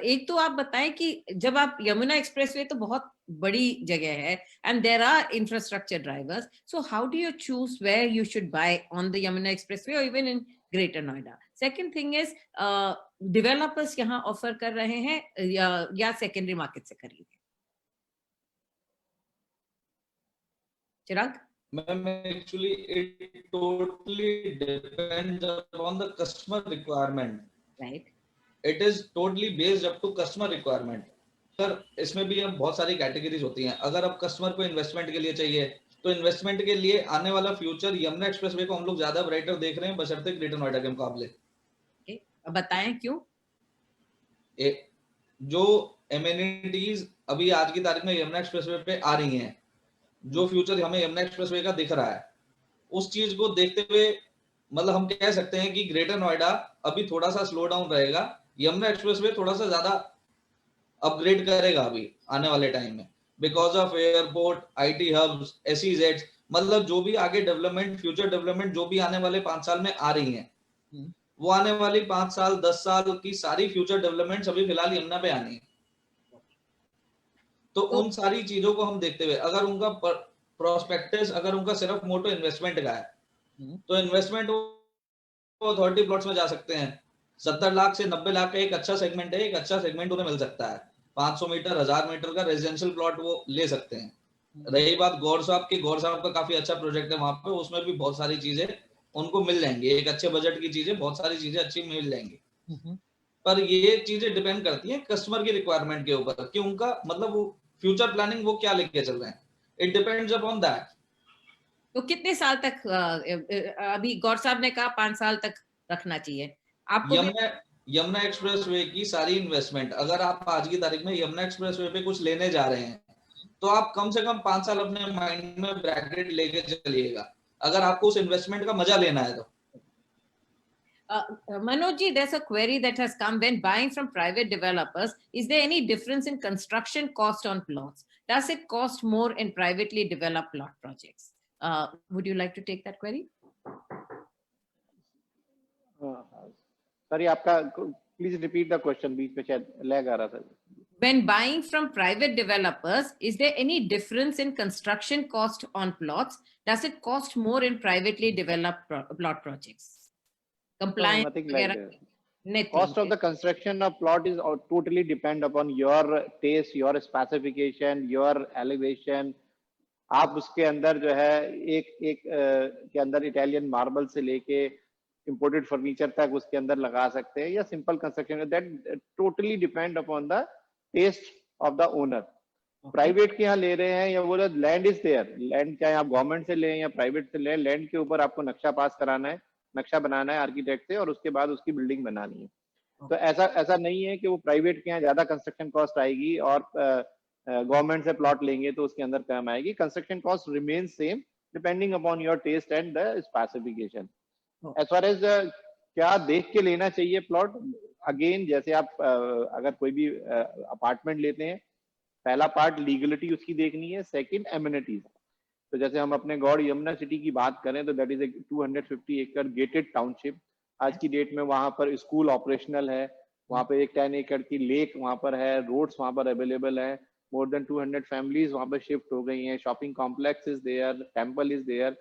एक तो आप बताएं कि जब आप यमुना एक्सप्रेसवे तो बहुत बड़ी जगह है and there are infrastructure drivers, so how do you choose where you should buy on the Yamuna expressway or even in Greater Noida? Second thing is developers यहाँ ऑफर कर रहे हैं या सेकेंडरी मार्केट से खरीदें? Chirag?
Ma'am, actually it totally depends upon the customer requirement.
Right.
It is totally based up to customer requirement. Sir इसमें भी हम बहुत सारी कैटेगरीज होती हैं। अगर आप कस्टमर को इन्वेस्टमेंट के लिए चाहिए तो इन्वेस्टमेंट के लिए आने वाला फ्यूचर यमुना एक्सप्रेसवे को हम लोग ज्यादा ब्राइटर देख रहे हैं बशर्ते ग्रेटर नोएडा के मुकाबले।
अब बताएं क्यों?
जो एमिनिटीज अभी आज की तारीख में यमुना एक्सप्रेसवे पे आ रही हैं, जो फ्यूचर हमें यमुना एक्सप्रेसवे का दिख रहा है, उस चीज को देखते हुए मतलब हम कह सकते हैं कि ग्रेटर नोएडा अभी थोड़ा सा स्लो डाउन रहेगा, यमुना एक्सप्रेसवे थोड़ा सा ज्यादा अपग्रेड करेगा अभी आने वाले टाइम में, because of airport, IT hubs, एसईजेड्स, मतलब जो भी आगे डेवलपमेंट, फ्यूचर डेवलपमेंट जो भी आने वाले 5 साल में आ रही हैं, वो आने वाली 5 साल 10 साल की सारी फ्यूचर डेवलपमेंट अभी फिलहाल यमुना पे आनी है। तो उन सारी चीजों को हम देखते हुए अगर उनका प्रोस्पेक्टस, अगर उनका सिर्फ मोटो इन्वेस्टमेंट का है तो इन्वेस्टमेंट अथॉरिटी प्लॉट्स में जा सकते हैं। 70 लाख से 90 लाख का एक अच्छा सेगमेंट है, एक अच्छा सेगमेंट उन्हें मिल सकता है। 500 मीटर 1000 मीटर का रेजिडेंशियल प्लॉट वो ले सकते हैं। रही बात गौर साहब की, गौर साहब का काफी अच्छा प्रोजेक्ट है वहां पे, उसमें भी बहुत सारी चीजें उनको मिल जाएंगी, एक अच्छे बजट की चीजें, बहुत सारी चीजें अच्छी मिल जाएंगी। पर ये चीजें डिपेंड करती हैं कस्टमर की रिक्वायरमेंट के ऊपर कि उनका मतलब वो फ्यूचर प्लानिंग वो क्या लेके चल रहे हैं। It depends upon that.
तो कितने साल तक, अभी गौर साहब ने कहा 5 साल तक रखना चाहिए आपको?
यमुना एक्सप्रेसवे की सारी इन्वेस्टमेंट अगर आप आज की तारीख में यमुना एक्सप्रेसवे पे कुछ लेने जा रहे हैं तो आप कम से कम 5 साल अपने माइंड में ब्रैकेट लेके चलिएगा, अगर आपको उस इन्वेस्टमेंट का मजा लेना है तो।
Manoj ji, there's a query that has come. When buying from private developers, is there any difference in construction cost on plots? Does it cost more in privately developed plot projects? Would you like to take that query?
Sorry, आपका please repeat the question. बीच में शायद lag आ रहा था.
When buying from private developers, is there any difference in construction cost on plots? Does it cost more in privately developed plot projects? Compliance,
nothing like
वगैरह,
that.
nothing.
Cost of the construction of plot is totally depend upon your taste, your specification, your elevation. आप उसके अंदर जो है एक के अंदर Italian marble से लेके इंपोर्टेड फर्नीचर तक उसके अंदर लगा सकते हैं या simple construction. That totally depend upon the taste of the owner. Private के यहाँ ले रहे हैं या वो लैंड इज देयर, लैंड चाहे आप गवर्नमेंट से लें या प्राइवेट से लें, लैंड के ऊपर आपको नक्शा पास कराना है, नक्शा बनाना है आर्किटेक्ट से और उसके बाद उसकी बिल्डिंग बनानी है. तो ऐसा नहीं है कि वो प्राइवेट के यहाँ ज्यादा कंस्ट्रक्शन कॉस्ट आएगी और गवर्नमेंट से प्लॉट लेंगे तो उसके अंदर कम आएगी. Construction cost remain same depending upon your taste and the specification. As far as क्या देख के लेना चाहिए प्लॉट, अगेन जैसे आप अगर कोई भी अपार्टमेंट लेते हैं, पहला पार्ट लीगलिटी उसकी देखनी है, सेकंड एमिनिटीज. तो जैसे हम अपने गौड़ यमुना सिटी की बात करें तो दैट इज ए 250 एकड़ गेटेड टाउनशिप. आज की डेट में वहां पर स्कूल ऑपरेशनल है, वहां पर एक 10 एकड़ की लेक वहां पर है, रोड्स वहां पर अवेलेबल है, मोर देन 200 फैमिलीज वहां पर शिफ्ट हो गई हैं, shopping complex is there, temple is there,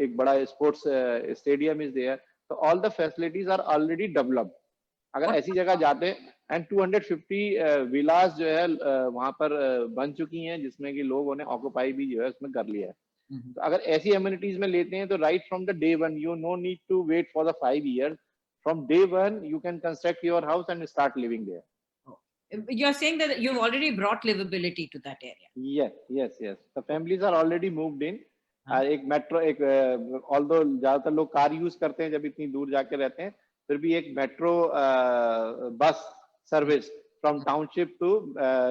एक बड़ा स्पोर्ट्स स्टेडियम इज देयर. तो all the facilities are already developed. अगर ऐसी जगह जाते हैं एंड 250 विलास जो है वहां पर बन चुकी हैं जिसमें कि लोगों ने ऑक्युपाई भी जो है उसमें कर लिया है. तो अगर ऐसी एमिनिटीज में लेते हैं तो right from the day one you no need to wait for the 5 years. From day one you can construct your house and start living there.
You're saying that you've already brought livability to that area.
Yes. The families are already moved in. एक metro, एक although ज्यादातर लोग car use करते हैं जब इतनी दूर जाके रहते हैं, फिर भी एक metro bus service from township to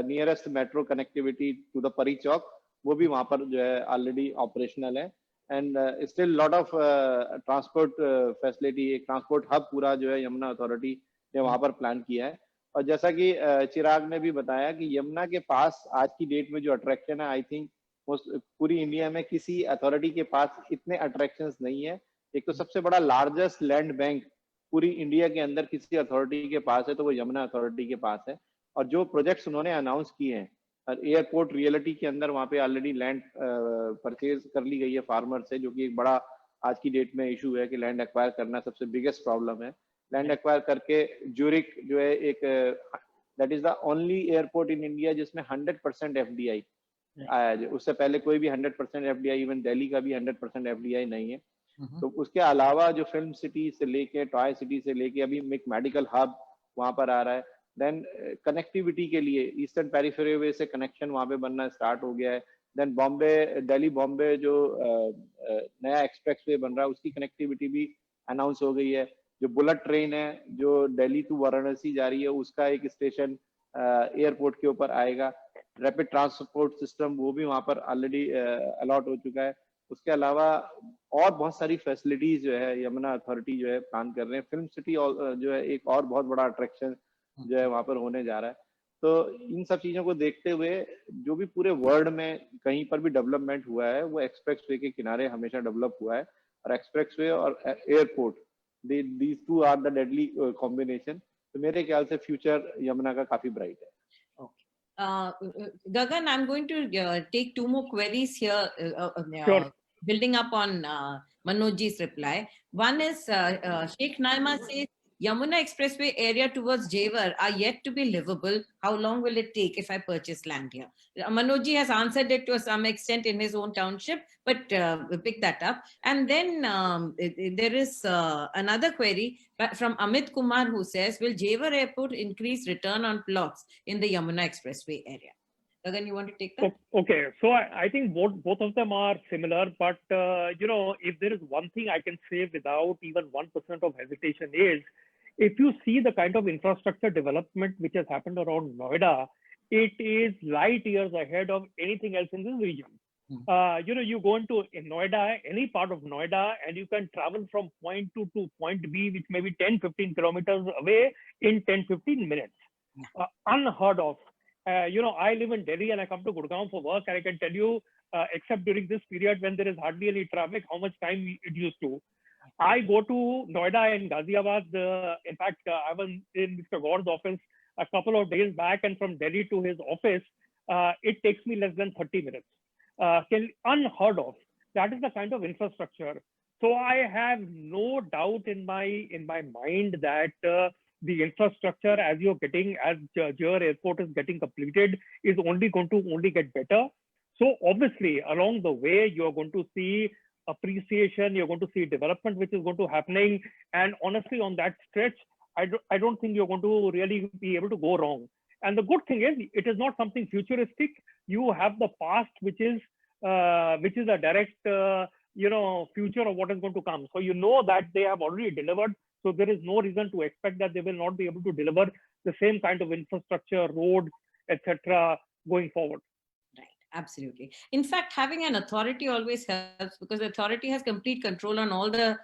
nearest metro connectivity to the Pari Chowk, वो भी वहां पर जो है ऑलरेडी ऑपरेशनल है. And still lot of transport facility, एक ट्रांसपोर्ट हब पूरा जो है यमुना अथॉरिटी ने वहां पर प्लान किया है. और जैसा कि चिराग ने भी बताया कि यमुना के पास आज की डेट में जो अट्रैक्शन है, आई थिंक पूरी इंडिया में किसी अथॉरिटी के पास इतने अट्रैक्शंस नहीं है. एक तो सबसे बड़ा लार्जेस्ट लैंड बैंक पूरी इंडिया के अंदर किसी अथॉरिटी के पास है तो वो यमुना अथॉरिटी के पास है. और जो प्रोजेक्ट्स उन्होंने अनाउंस किए हैं, एयरपोर्ट रियलिटी के अंदर वहां पे ऑलरेडी लैंड परचेज कर ली गई है फार्मर से, जो कि एक बड़ा आज की डेट में इशू है कि लैंड एक्वायर करना सबसे बिगेस्ट प्रॉब्लम है. लैंड एक्वायर करके ज्यूरिक जो है एक that is the only airport in India जिसमें 100% FDI आया है. उससे पहले कोई भी 100% FDI, इवन दिल्ली का भी 100% FDI नहीं है. तो उसके अलावा जो फिल्म सिटी से लेके टॉय सिटी से लेके अभी एक मेडिकल हब वहां पर आ रहा है. देन कनेक्टिविटी के लिए ईस्टर्न पेरिफेरी वे से कनेक्शन वहां पे बनना स्टार्ट हो गया है. देन बॉम्बे, दिल्ली बॉम्बे जो नया एक्सप्रेस वे बन रहा है उसकी कनेक्टिविटी भी अनाउंस हो गई है. जो बुलेट ट्रेन है जो दिल्ली टू वाराणसी जा रही है उसका एक स्टेशन एयरपोर्ट के ऊपर आएगा. रैपिड ट्रांसपोर्ट सिस्टम वो भी वहां पर ऑलरेडी अलॉट हो चुका है. उसके अलावा और बहुत सारी फैसिलिटीज जो है यमुना अथॉरिटी जो है प्लान कर रहे हैं. फिल्म सिटी जो है एक और बहुत बड़ा अट्रैक्शन जो है वहां पर होने जा रहा है. तो इन सब चीजों को देखते हुए जो भी पूरे वर्ल्ड में कहीं पर भी डेवलपमेंट हुआ है वो एक्सप्रेस वे के किनारे हमेशा डेवलप हुआ है. और एक्सप्रेस वे और airport, these two are the deadly combination. तो मेरे ख्याल से फ्यूचर यमुना का काफी ब्राइट है.
Gagan, I'm going to take 2 more queries here,
Sure.
building up on Manojji's reply. One is Sheikh Naima says Yamuna Expressway area towards Jewar are yet to be livable. How long will it take if I purchase land here? Manojji has answered it to some extent in his own township, but pick that up. And then there is another query from Amit Kumar who says, will Jewar Airport increase return on plots in the Yamuna Expressway area? Gagan, you want to take that?
Okay, so I think both of them are similar, but if there is one thing I can say without even 1% of hesitation is, if you see the kind of infrastructure development which has happened around Noida, it is light years ahead of anything else in this region. You go into in Noida, any part of Noida, and you can travel from point to point B, which may be 10-15 kilometers away in 10-15 minutes. Unheard of. I live in Delhi and I come to Gurgaon for work, and I can tell you, except during this period when there is hardly any traffic, how much time it used to. I go to Noida and Ghaziabad. In fact, I was in Mr. Gaur's office a couple of days back, and from Delhi to his office, it takes me less than 30 minutes. Unheard of. That is the kind of infrastructure. So I have no doubt in my mind that the infrastructure as Jewar Airport is getting completed is only going to get better. So obviously along the way you're going to see appreciation, you're going to see development which is going to happening, and honestly on that stretch I don't think you're going to really be able to go wrong. And the good thing is it is not something futuristic. You have the past which is a direct future of what is going to come. So you know that they have already delivered. So there is no reason to expect that they will not be able to deliver the same kind of infrastructure, road, etc. going forward.
Right, absolutely. In fact, having an authority always helps, because the authority has complete control on all the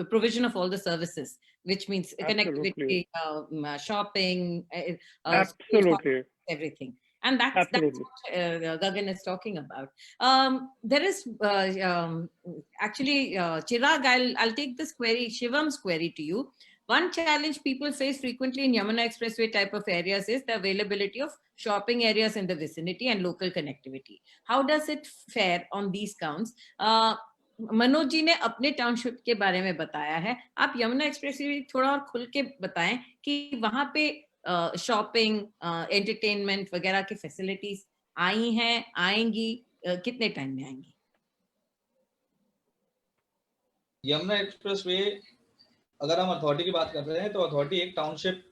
provision of all the services, which means connectivity, shopping,
absolutely,
everything. And that's what Gagan is talking about. There is actually, Chirag, I'll take this query, Shivam's query to you. One challenge people face frequently in Yamuna Expressway type of areas is the availability of shopping areas in the vicinity and local connectivity. How does it fare on these counts? Manoj ji ने अपने township के बारे में बताया है. आप Yamuna expressway थोड़ा और खुल के बताएं कि वहां पे शॉपिंग, एंटरटेनमेंट वगैरह की फैसिलिटीज आई हैं, आएंगी, कितने टाइम में आएंगी?
यमुना एक्सप्रेसवे अगर हम अथॉरिटी की बात कर रहे हैं तो अथॉरिटी एक टाउनशिप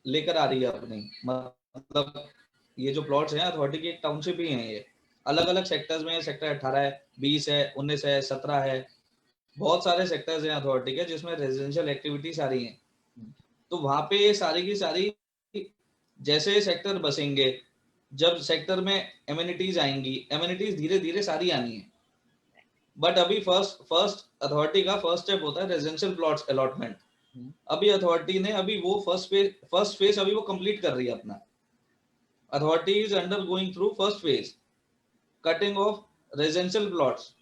लेकर आ रही है अपनी, मतलब ये जो प्लॉट्स हैं अथॉरिटी की एक टाउनशिप ही हैं. ये अलग अलग सेक्टर्स में, सेक्टर 18 है, 20 है, 19 है, 17 है, बहुत सारे सेक्टर्स हैं अथॉरिटी के जिसमें रेजिडेंशियल एक्टिविटी सारी हैं. तो वहां पे ये सारी की सारी जैसे सेक्टर बसेंगे, जब सेक्टर में एमिनिटीज आएंगी, एमिनिटीज धीरे धीरे सारी आनी है. बट अभी फर्स्ट अथॉरिटी का फर्स्ट स्टेप होता है रेजिडेंशियल प्लॉट्स अलॉटमेंट. अभी अथॉरिटी ने अभी वो फर्स्ट फेज अभी वो कंप्लीट कर रही है अपना. Authority is under going through first phase cutting of residential plots.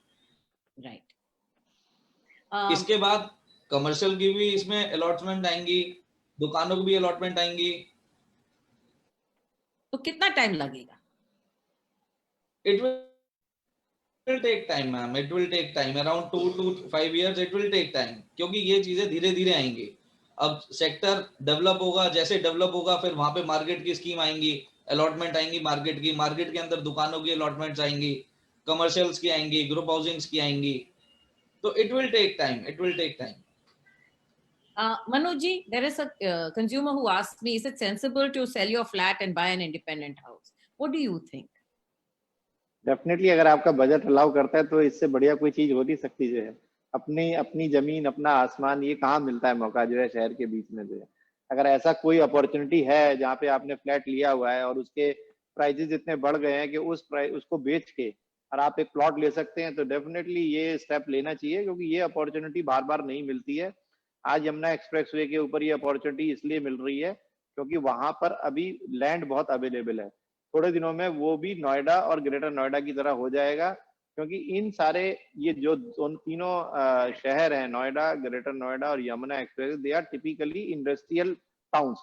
Right.
इसके बाद कमर्शियल की भी इसमें अलॉटमेंट आएंगी, दुकानों की भी अलॉटमेंट आएंगी.
तो कितना टाइम लगेगा?
It will take time, ma'am. It will take time. Around 2 to 5 years it will take time. क्योंकि ये चीजें धीरे धीरे आएंगी. अब सेक्टर डेवलप होगा, जैसे डेवलप होगा फिर वहां पे मार्केट की स्कीम आएंगी, अलॉटमेंट आएंगी मार्केट की, मार्केट के अंदर दुकानों की अलॉटमेंट्स आएंगी, कमर्शियल्स की आएंगी, ग्रुप हाउसिंग्स की आएंगी. तो it will take time. It will take time.
Manoj, there is a consumer who asked me, is it sensible to sell your flat and buy an independent house? What do you think?
Definitely अगर आपका budget allow करता है तो इससे बढ़िया कोई चीज हो नहीं सकती जो है. अपनी जमीन, अपना आसमान, ये कहाँ मिलता है मौका जो है शहर के बीच में जो है. अगर ऐसा कोई अपॉर्चुनिटी है जहाँ पे आपने फ्लैट लिया हुआ है और उसके प्राइजेस इतने बढ़ गए हैं कि उसको बेच के और आप एक प्लॉट ले सकते हैं, तो डेफिनेटली ये स्टेप लेना चाहिए, क्योंकि ये अपॉर्चुनिटी बार बार नहीं मिलती है. आज यमुना एक्सप्रेसवे के ऊपर ये अपॉर्चुनिटी इसलिए मिल रही है क्योंकि वहां पर अभी लैंड बहुत अवेलेबल है. थोड़े दिनों में वो भी नोएडा और ग्रेटर नोएडा की तरह हो जाएगा, क्योंकि इन सारे ये जो तीनों शहर हैं, नोएडा, ग्रेटर नोएडा और Yamuna express, they are typically industrial towns.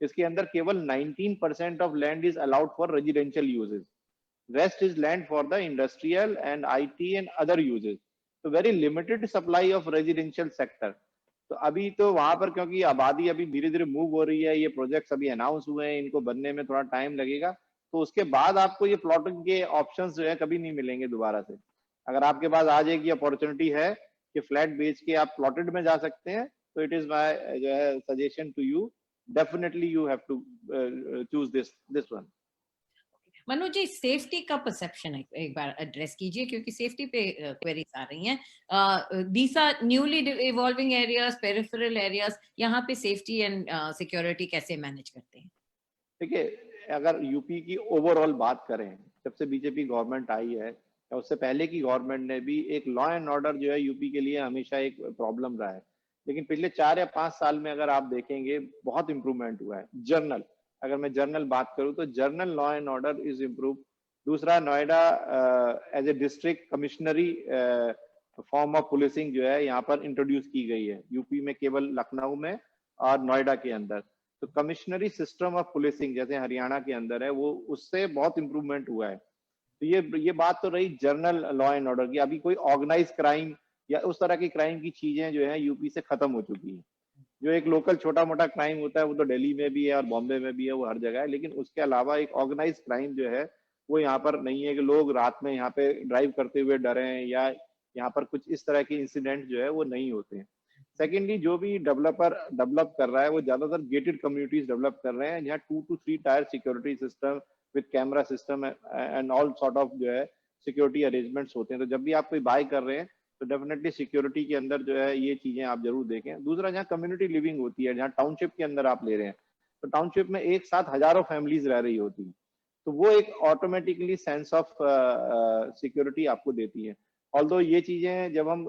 इसके अंदर केवल 19% of land is allowed for residential uses. Rest is land for the industrial and IT and other uses. तो very limited supply of residential sector. तो अभी तो वहां पर क्योंकि आबादी अभी धीरे धीरे मूव हो रही है, ये प्रोजेक्ट्स अभी अनाउंस हुए हैं, इनको बनने में थोड़ा टाइम लगेगा, तो उसके बाद आपको ये प्लॉटिंग के ऑप्शंस जो है कभी नहीं मिलेंगे दोबारा से. अगर आपके पास आज एक ये अपॉर्चुनिटी है कि फ्लैट बेच के आप प्लॉटेड में जा सकते हैं, तो इट इज माय जो है suggestion to you, definitely you have to choose this one.
Manoj ji, safety का परसेप्शन एक बार एड्रेस कीजिए, क्योंकि सेफ्टी पे क्वेरीज आ रही हैं. These are newly evolving areas, peripheral areas, यहाँ पे सेफ्टी एंड सिक्योरिटी कैसे मैनेज करते हैं?
देखिए, अगर यूपी की ओवरऑल बात करें, जब से बीजेपी गवर्नमेंट आई है या उससे पहले की गवर्नमेंट ने भी, एक लॉ एंड ऑर्डर जो है यूपी के लिए हमेशा एक प्रॉब्लम रहा है। लेकिन पिछले 4 या 5 साल में अगर आप देखेंगे बहुत इंप्रूवमेंट हुआ है। जर्नल, अगर मैं जर्नल बात करूं तो general law and order is improve. दूसरा, Noida as a district commissionerate form of policing जो है यहाँ पर इंट्रोड्यूस की गई है, यूपी में केवल लखनऊ में और नोएडा के अंदर। तो कमिश्नरी सिस्टम ऑफ पुलिसिंग जैसे हरियाणा के अंदर है, वो उससे बहुत इंप्रूवमेंट हुआ है। तो ये बात तो रही जनरल लॉ एंड ऑर्डर की। अभी कोई ऑर्गेनाइज क्राइम या उस तरह की क्राइम की चीजें जो है यूपी से खत्म हो चुकी हैं। जो एक लोकल छोटा मोटा क्राइम होता है वो तो दिल्ली में भी है और बॉम्बे में भी है, वो हर जगह है। लेकिन उसके अलावा एक ऑर्गेनाइज क्राइम जो है वो यहाँ पर नहीं है कि लोग रात में यहाँ पे ड्राइव करते हुए डरे, या यहाँ पर कुछ इस तरह के इंसिडेंट जो है वो नहीं होते हैं। सेकेंडली, जो भी डेवलपर डेवलप कर रहा है वो ज्यादातर गेटेड कम्युनिटीज डेवलप कर रहे हैं, जहाँ 2 to 3 tyre security system with camera system and all sort of जो है सिक्योरिटी अरेंजमेंट्स होते हैं। तो जब भी आप कोई बाय कर रहे हैं तो डेफिनेटली सिक्योरिटी के अंदर जो है ये चीजें आप जरूर देखें। दूसरा, जहाँ कम्युनिटी लिविंग होती है, जहाँ टाउनशिप के अंदर आप ले रहे हैं, तो टाउनशिप में एक साथ हजारों फैमिलीज रह रही होती है, तो वो एक ऑटोमेटिकली सेंस ऑफ सिक्योरिटी आपको देती है। ऑल्दो ये चीजें जब हम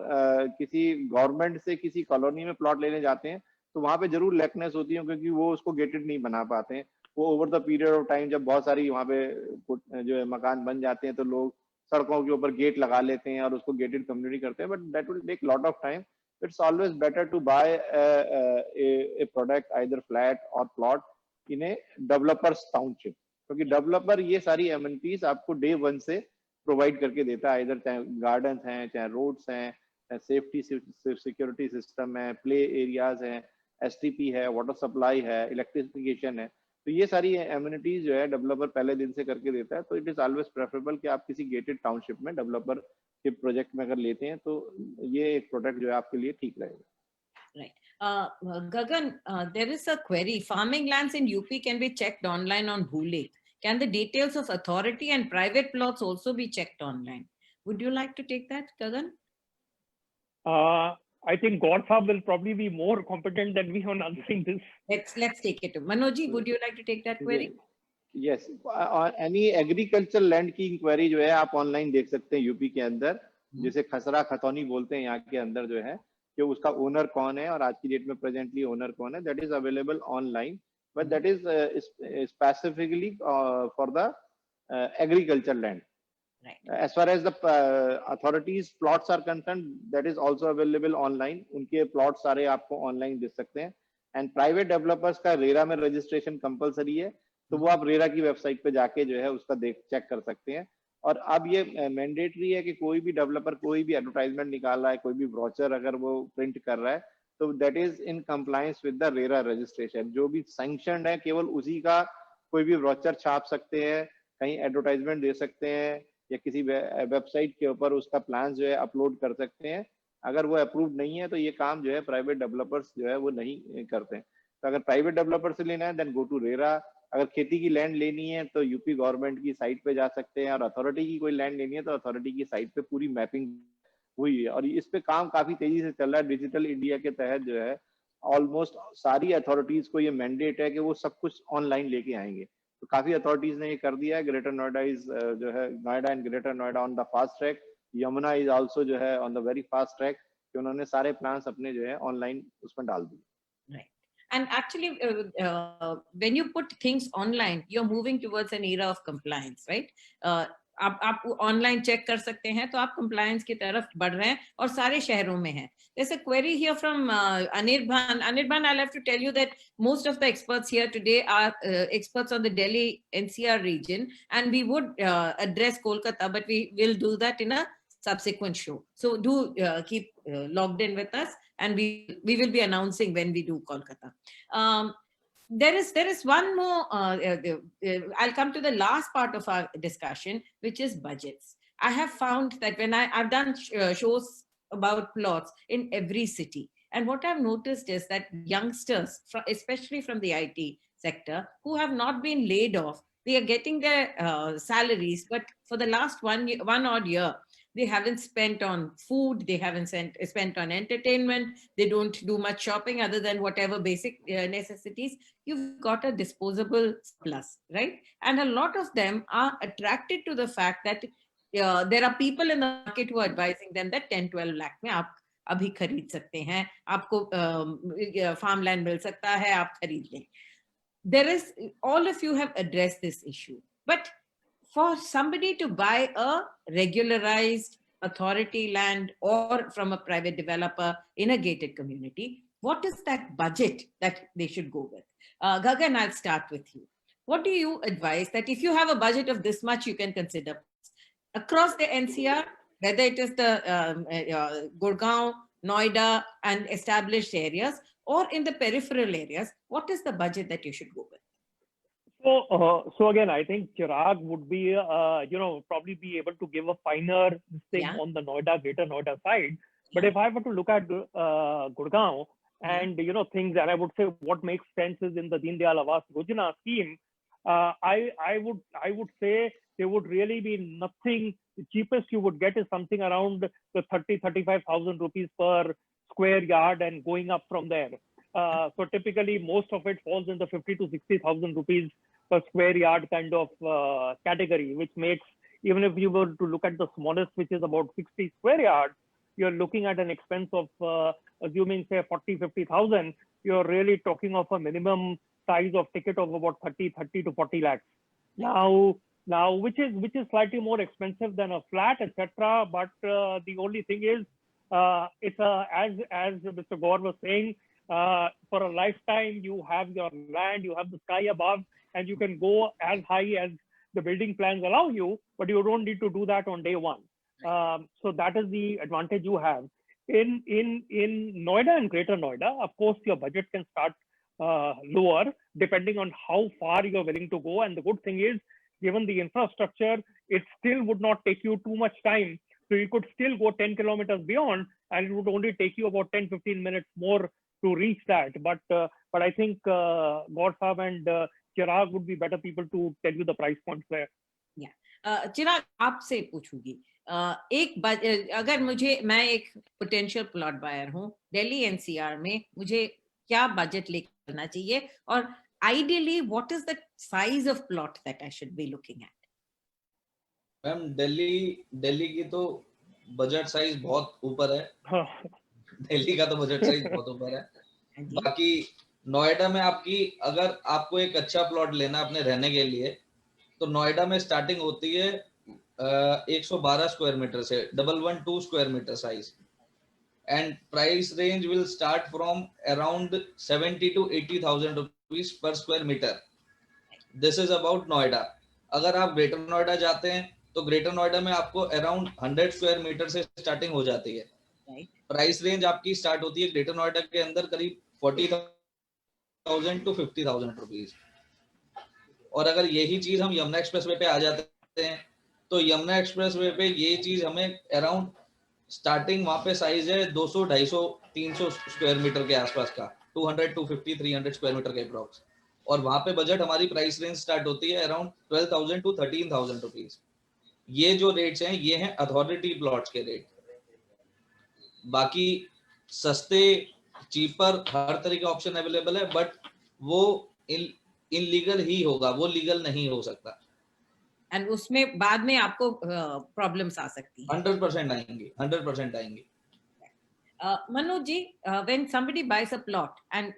किसी गवर्नमेंट से किसी कॉलोनी में प्लॉट लेने जाते हैं तो वहां पे जरूर लैकनेस होती है, क्योंकि वो उसको गेटेड नहीं बना पाते हैं। वो over the period of time जब बहुत सारी वहाँ पे जो है मकान बन जाते हैं तो लोग सड़कों के ऊपर गेट लगा लेते हैं और उसको गेटेड कम्युनिटी करते हैं, but that will take lot of time. It's always better to buy a product either flat or plot in a developer's township, क्योंकि डेवलपर ये सारी एमिनिटीज आपको डे 1 से प्रोवाइड करके देता है, इधर चाहे गार्डन हैं, चाहे रोड्स हैं, चाहे सेफ्टी सिक्योरिटी सिस्टम है, प्ले एरियाज हैं, एसटीपी है, वाटर सप्लाई है, इलेक्ट्रिफिकेशन है। तो ये सारी एमिनिटीज जो है डेवलपर पहले दिन से करके देता है। तो इट इज ऑलवेज प्रेफरेबल कि आप किसी गेटेड टाउनशिप में डेवलपर के प्रोजेक्ट में अगर लेते हैं तो ये एक प्रोडक्ट जो है आपके लिए ठीक रहेगा।
Right. Gagan, there is a query. Farming lands in UP can be checked online on Bhule. Can the details of authority and private plots also be checked online? Would you like to take that, Gagan?
I think Gaur Saab will probably be more competent than me on answering this.
Let's take it. Manoj, would you like to take that query?
Yes. Any agriculture land की inquiry जो है आप online देख सकते हैं UP के अंदर, जिसे खसरा खतौनी बोलते हैं यहाँ के अंदर जो है, कि उसका ओनर कौन है और आज की डेट में प्रेजेंटली ओनर कौन है, that is available online, but that is specifically for the agriculture land. As far as the authorities plots are concerned, that is also available online. उनके प्लॉट सारे आपको ऑनलाइन दिख सकते हैं. एंड प्राइवेट डेवलपर्स का RERA में registration compulsory है, तो वो आप रेरा की वेबसाइट पे जाके जो है उसका चेक कर सकते हैं. और अब ये मैंडेटरी है कि कोई भी डेवलपर कोई भी एडवर्टाइजमेंट निकाल रहा है, कोई भी ब्रोचर अगर वो प्रिंट कर रहा है, तो that is in compliance with the RERA registration. जो भी सैंक्शनड है केवल उसी का कोई भी ब्रोचर छाप सकते हैं, कहीं एडवर्टाइजमेंट दे सकते हैं, या किसी वेबसाइट के ऊपर उसका प्लान जो है अपलोड कर सकते हैं. अगर वो अप्रूव नहीं है तो ये काम जो है प्राइवेट डेवलपर्स जो है वो नहीं करते हैं. तो अगर प्राइवेट डेवलपर से लेना है देन गो टू रेरा. अगर खेती की लैंड लेनी है तो यूपी गवर्नमेंट की साइट पे जा सकते हैं, और अथॉरिटी की कोई लैंड लेनी है तो अथॉरिटी की साइट पे पूरी मैपिंग हुई है. और इस पे काम काफी तेजी से चल रहा है. डिजिटल इंडिया के तहत जो है ऑलमोस्ट सारी अथॉरिटीज को ये मैंडेट है कि वो सब कुछ ऑनलाइन लेके आएंगे. तो काफी अथॉरिटीज ने ये कर दिया है. ग्रेटर नोएडा इज जो है Noida and greater Noida on the fast track. Yamuna is also जो है on the very fast track, कि उन्होंने सारे प्लान्स अपने जो है ऑनलाइन उसमें डाल दिए.
Right. And actually, when you put things online, you're moving towards an era of compliance, right? आप ऑनलाइन चेक कर सकते हैं, तो आप कंप्लायंस की तरफ बढ़ रहे हैं, और सारे शहरों में है. There's a query here from Anirban. Anirban, I'll have to tell you that most of the experts here today are experts on the Delhi NCR region, and we would address Kolkata, but we will do that in a subsequent show. So do keep logged in with us, and we will be announcing when we do Kolkata. There is one more, I'll come to the last part of our discussion, which is budgets. I have found that when I've done shows about plots in every city, and what I've noticed is that youngsters, especially from the IT sector, who have not been laid off, they are getting their salaries, but for the last one odd year, they haven't spent on food, they haven't spent on entertainment, they don't do much shopping other than whatever basic necessities. You've got a disposable plus, right? And a lot of them are attracted to the fact that there are people in the market who are advising them that 10-12 lakh में आप अभी खरीद सकते हैं, आपको farm land मिल सकता है, आप खरीद लें. There is, all of you have addressed this issue, but for somebody to buy a regularized authority land or from a private developer in a gated community, what is that budget that they should go with? Gagan, I'll start with you. What do you advise that if you have a budget of this much, you can consider across the NCR, whether it is the Gurgaon, Noida and established areas, or in the peripheral areas, what is the budget that you should go with?
So again, I think Chirag would be, probably be able to give a finer thing on the Noida, Greater Noida side. But if I were to look at Gurgaon and, things, and I would say what makes sense is in the Deen Dayal Awas Yojana scheme, I would say there would really be nothing. The cheapest you would get is something around the 35,000 rupees per square yard and going up from there. So typically most of it falls in the 50 to 60,000 rupees per square yard kind of category, which makes, even if you were to look at the smallest, which is about 60 square yards, you're looking at an expense of, assuming say 50,000, you're really talking of a minimum size of ticket of about 30 to 40 lakhs. Now, which is slightly more expensive than a flat, etc. But the only thing is, it's as Mr. Gaur was saying, for a lifetime, you have your land, you have the sky above, and you can go as high as the building plans allow you, but you don't need to do that on day one. So that is the advantage you have. In Noida and Greater Noida, of course, your budget can start lower depending on how far you're willing to go. And the good thing is, given the infrastructure, it still would not take you too much time. So you could still go 10 kilometers beyond, and it would only take you about 10-15 minutes more to reach that. But I think Gaur Saab and Chirag would be better people to tell you the price points there.
Yeah, Chirag, आपसे पूछूंगी, अगर मैं एक potential plot buyer हूँ Delhi NCR में, मुझे क्या budget लेकर चलना चाहिए, और ideally what is the size of plot that I should be looking at?
Ma'am Delhi की तो बजट साइज बहुत ऊपर है. दिल्ली का तो बजट साइज बहुत ऊपर है. बाकी नोएडा में अगर आपको एक अच्छा प्लॉट लेना अपने रहने के लिए, तो नोएडा में स्टार्टिंग होती है 112 स्क्वायर मीटर से, 112 square meter size, and price range will start from around 70 to 80,000 rupees per square meter. This is about Noida. अगर आप ग्रेटर नोएडा जाते हैं तो ग्रेटर नोएडा में आपको अराउंड 100 स्क्वायर मीटर से स्टार्टिंग हो जाती है. प्राइस रेंज आपकी स्टार्ट होती है ग्रेटर नोएडा के अंदर करीब 40,000 to 50,000 रुपीज. और अगर यही चीज हम यमुना एक्सप्रेसवे पे आ जाते हैं, तो यमुना एक्सप्रेसवे पे ये चीज हमें अराउंड स्टार्टिंग वहां पे साइज है 200, 250, 300 स्क्वायर मीटर के आसपास का, 200, 250, 300 स्क्वायर मीटर के अप्रॉक्स. और वहां पे बजट हमारी प्राइस रेंज स्टार्ट होती है अराउंड 12,000 to 13,000 रुपीज. ये जो रेट्स हैं ये हैं अथॉरिटी प्लॉट्स के रेट. बाकी सस्ते, चीपर, हर तरह का ऑप्शन अवेलेबल है, बट वो इनलीगल ही होगा, वो लीगल नहीं हो सकता.
एंड उसमें बाद में आपको प्रॉब्लम्स आ सकती हैं.
100% आएंगी, 100% आएंगी.
Manoj ji, when somebody buys a plot, and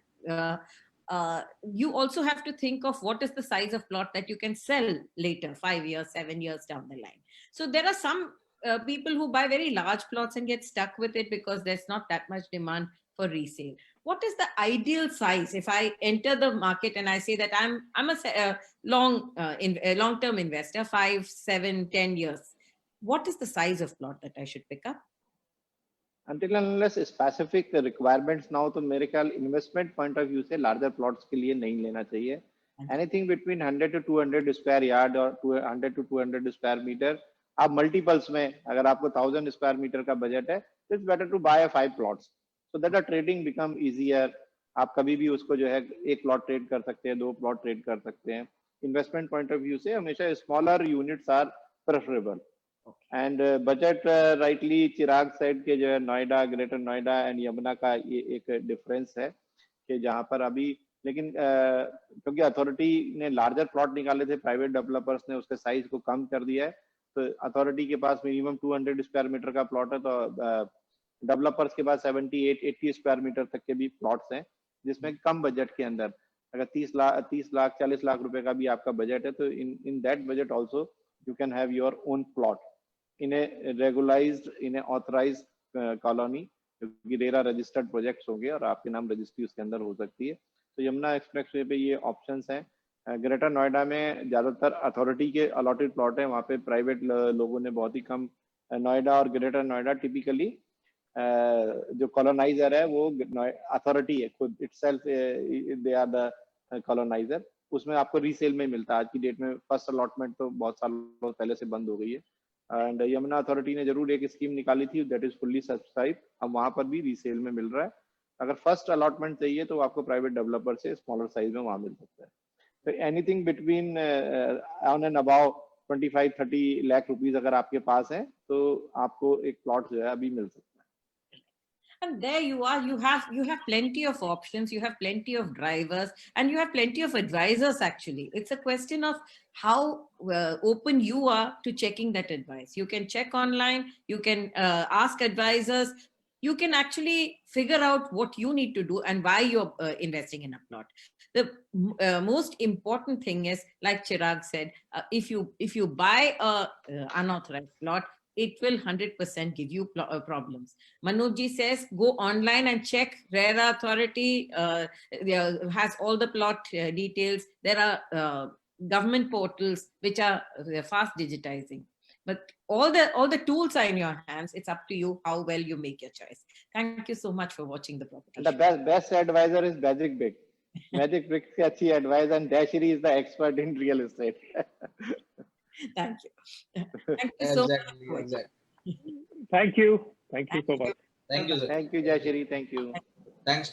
you also have to think of what is the size of plot that you can sell later, 5 years, 7 years down the line. So there are some people who buy very large plots and get stuck with it because there's not that much demand for resale. What is the ideal size? If I enter the market and I say that I'm a long-term investor, 5, 7, 10 years, what is the size of plot that I should pick up?
Until and unless specific requirements now, तो मेरे ख्याल investment point of view से larger plots के लिए नहीं लेना चाहिए. Anything between 100 to 200 square yard or 100 to 200 square meter, आप multiples में, अगर आपको 1000 square meter का budget है, it's better to buy 5 plots. So that the trading become easier. आप कभी भी उसको जो है एक plot trade कर सकते हैं, 2 plot trade कर सकते हैं. Investment point of view से हमेशा smaller units are preferable. And budget rightly Chirag side के जो है नोएडा, ग्रेटर नोएडा एंड यमुना का ये एक डिफरेंस है कि जहां पर अभी, लेकिन क्योंकि अथॉरिटी ने लार्जर प्लॉट निकाले थे, प्राइवेट डेवलपर्स ने उसके साइज को कम कर दिया है, तो अथॉरिटी के पास मिनिमम 200 स्क्वायर मीटर का प्लॉट है, तो डेवलपर्स के पास 78-80 स्क्वायर मीटर तक के भी प्लॉट्स हैं, जिसमें कम बजट के अंदर अगर 30 लाख 40 लाख रुपए का भी आपका बजट है, तो in that budget also you can have your own plot in a regularised, in a authorised colony, क्योंकि रेरा रजिस्टर्ड प्रोजेक्ट्स होंगे और आपके नाम रजिस्ट्री उसके अंदर हो सकती है। तो यमुना एक्सप्रेसवे पे ये ऑप्शंस हैं। ग्रेटर नोएडा में ज्यादातर अथॉरिटी के अलॉटेड प्लॉट है, वहाँ पे प्राइवेट लोगों ने बहुत ही कम। नोएडा और ग्रेटर नोएडा टिपिकली जो कॉलोनाइजर है वो अथॉरिटी है खुद, itself they are the coloniser. उसमें आपको रीसेल में मिलता है। आज की डेट में फर्स्ट अलॉटमेंट तो बहुत सालों पहले से बंद हो गई है, एंड यमुना अथॉरिटी ने जरूर एक स्कीम निकाली थी दैट इज फुल्ली सब्सक्राइब, अब वहां पर भी रीसेल में मिल रहा है। अगर फर्स्ट अलॉटमेंट चाहिए तो आपको प्राइवेट डेवलपर से स्मॉलर साइज में वहां मिल सकता है। तो anything between on and about 25-30 lakh rupees अगर आपके पास है तो आपको एक प्लॉट जो है अभी मिल सकता है।
And there you are, you have plenty of options, you have plenty of drivers, and you have plenty of advisors. Actually, it's a question of how open you are to checking that advice. You can check online, you can ask advisors, you can actually figure out what you need to do and why you're investing in a plot. The most important thing is, like Chirag said, if you buy a unauthorized plot, it will 100% give you problems. Manoj says, go online and check. RERA authority has all the plot details. There are government portals which are fast digitizing. But all the tools are in your hands. It's up to you how well you make your choice. Thank you so much for watching the property.
The best advisor is Magic Brick. Magic Brick se achhi advice, and Dashri is the expert in real estate.
Thank you. Thank you so much.
Thank you. Thank you so much.
Thank you, sir.
Thank you, Jayashri. Thank you.
Thanks.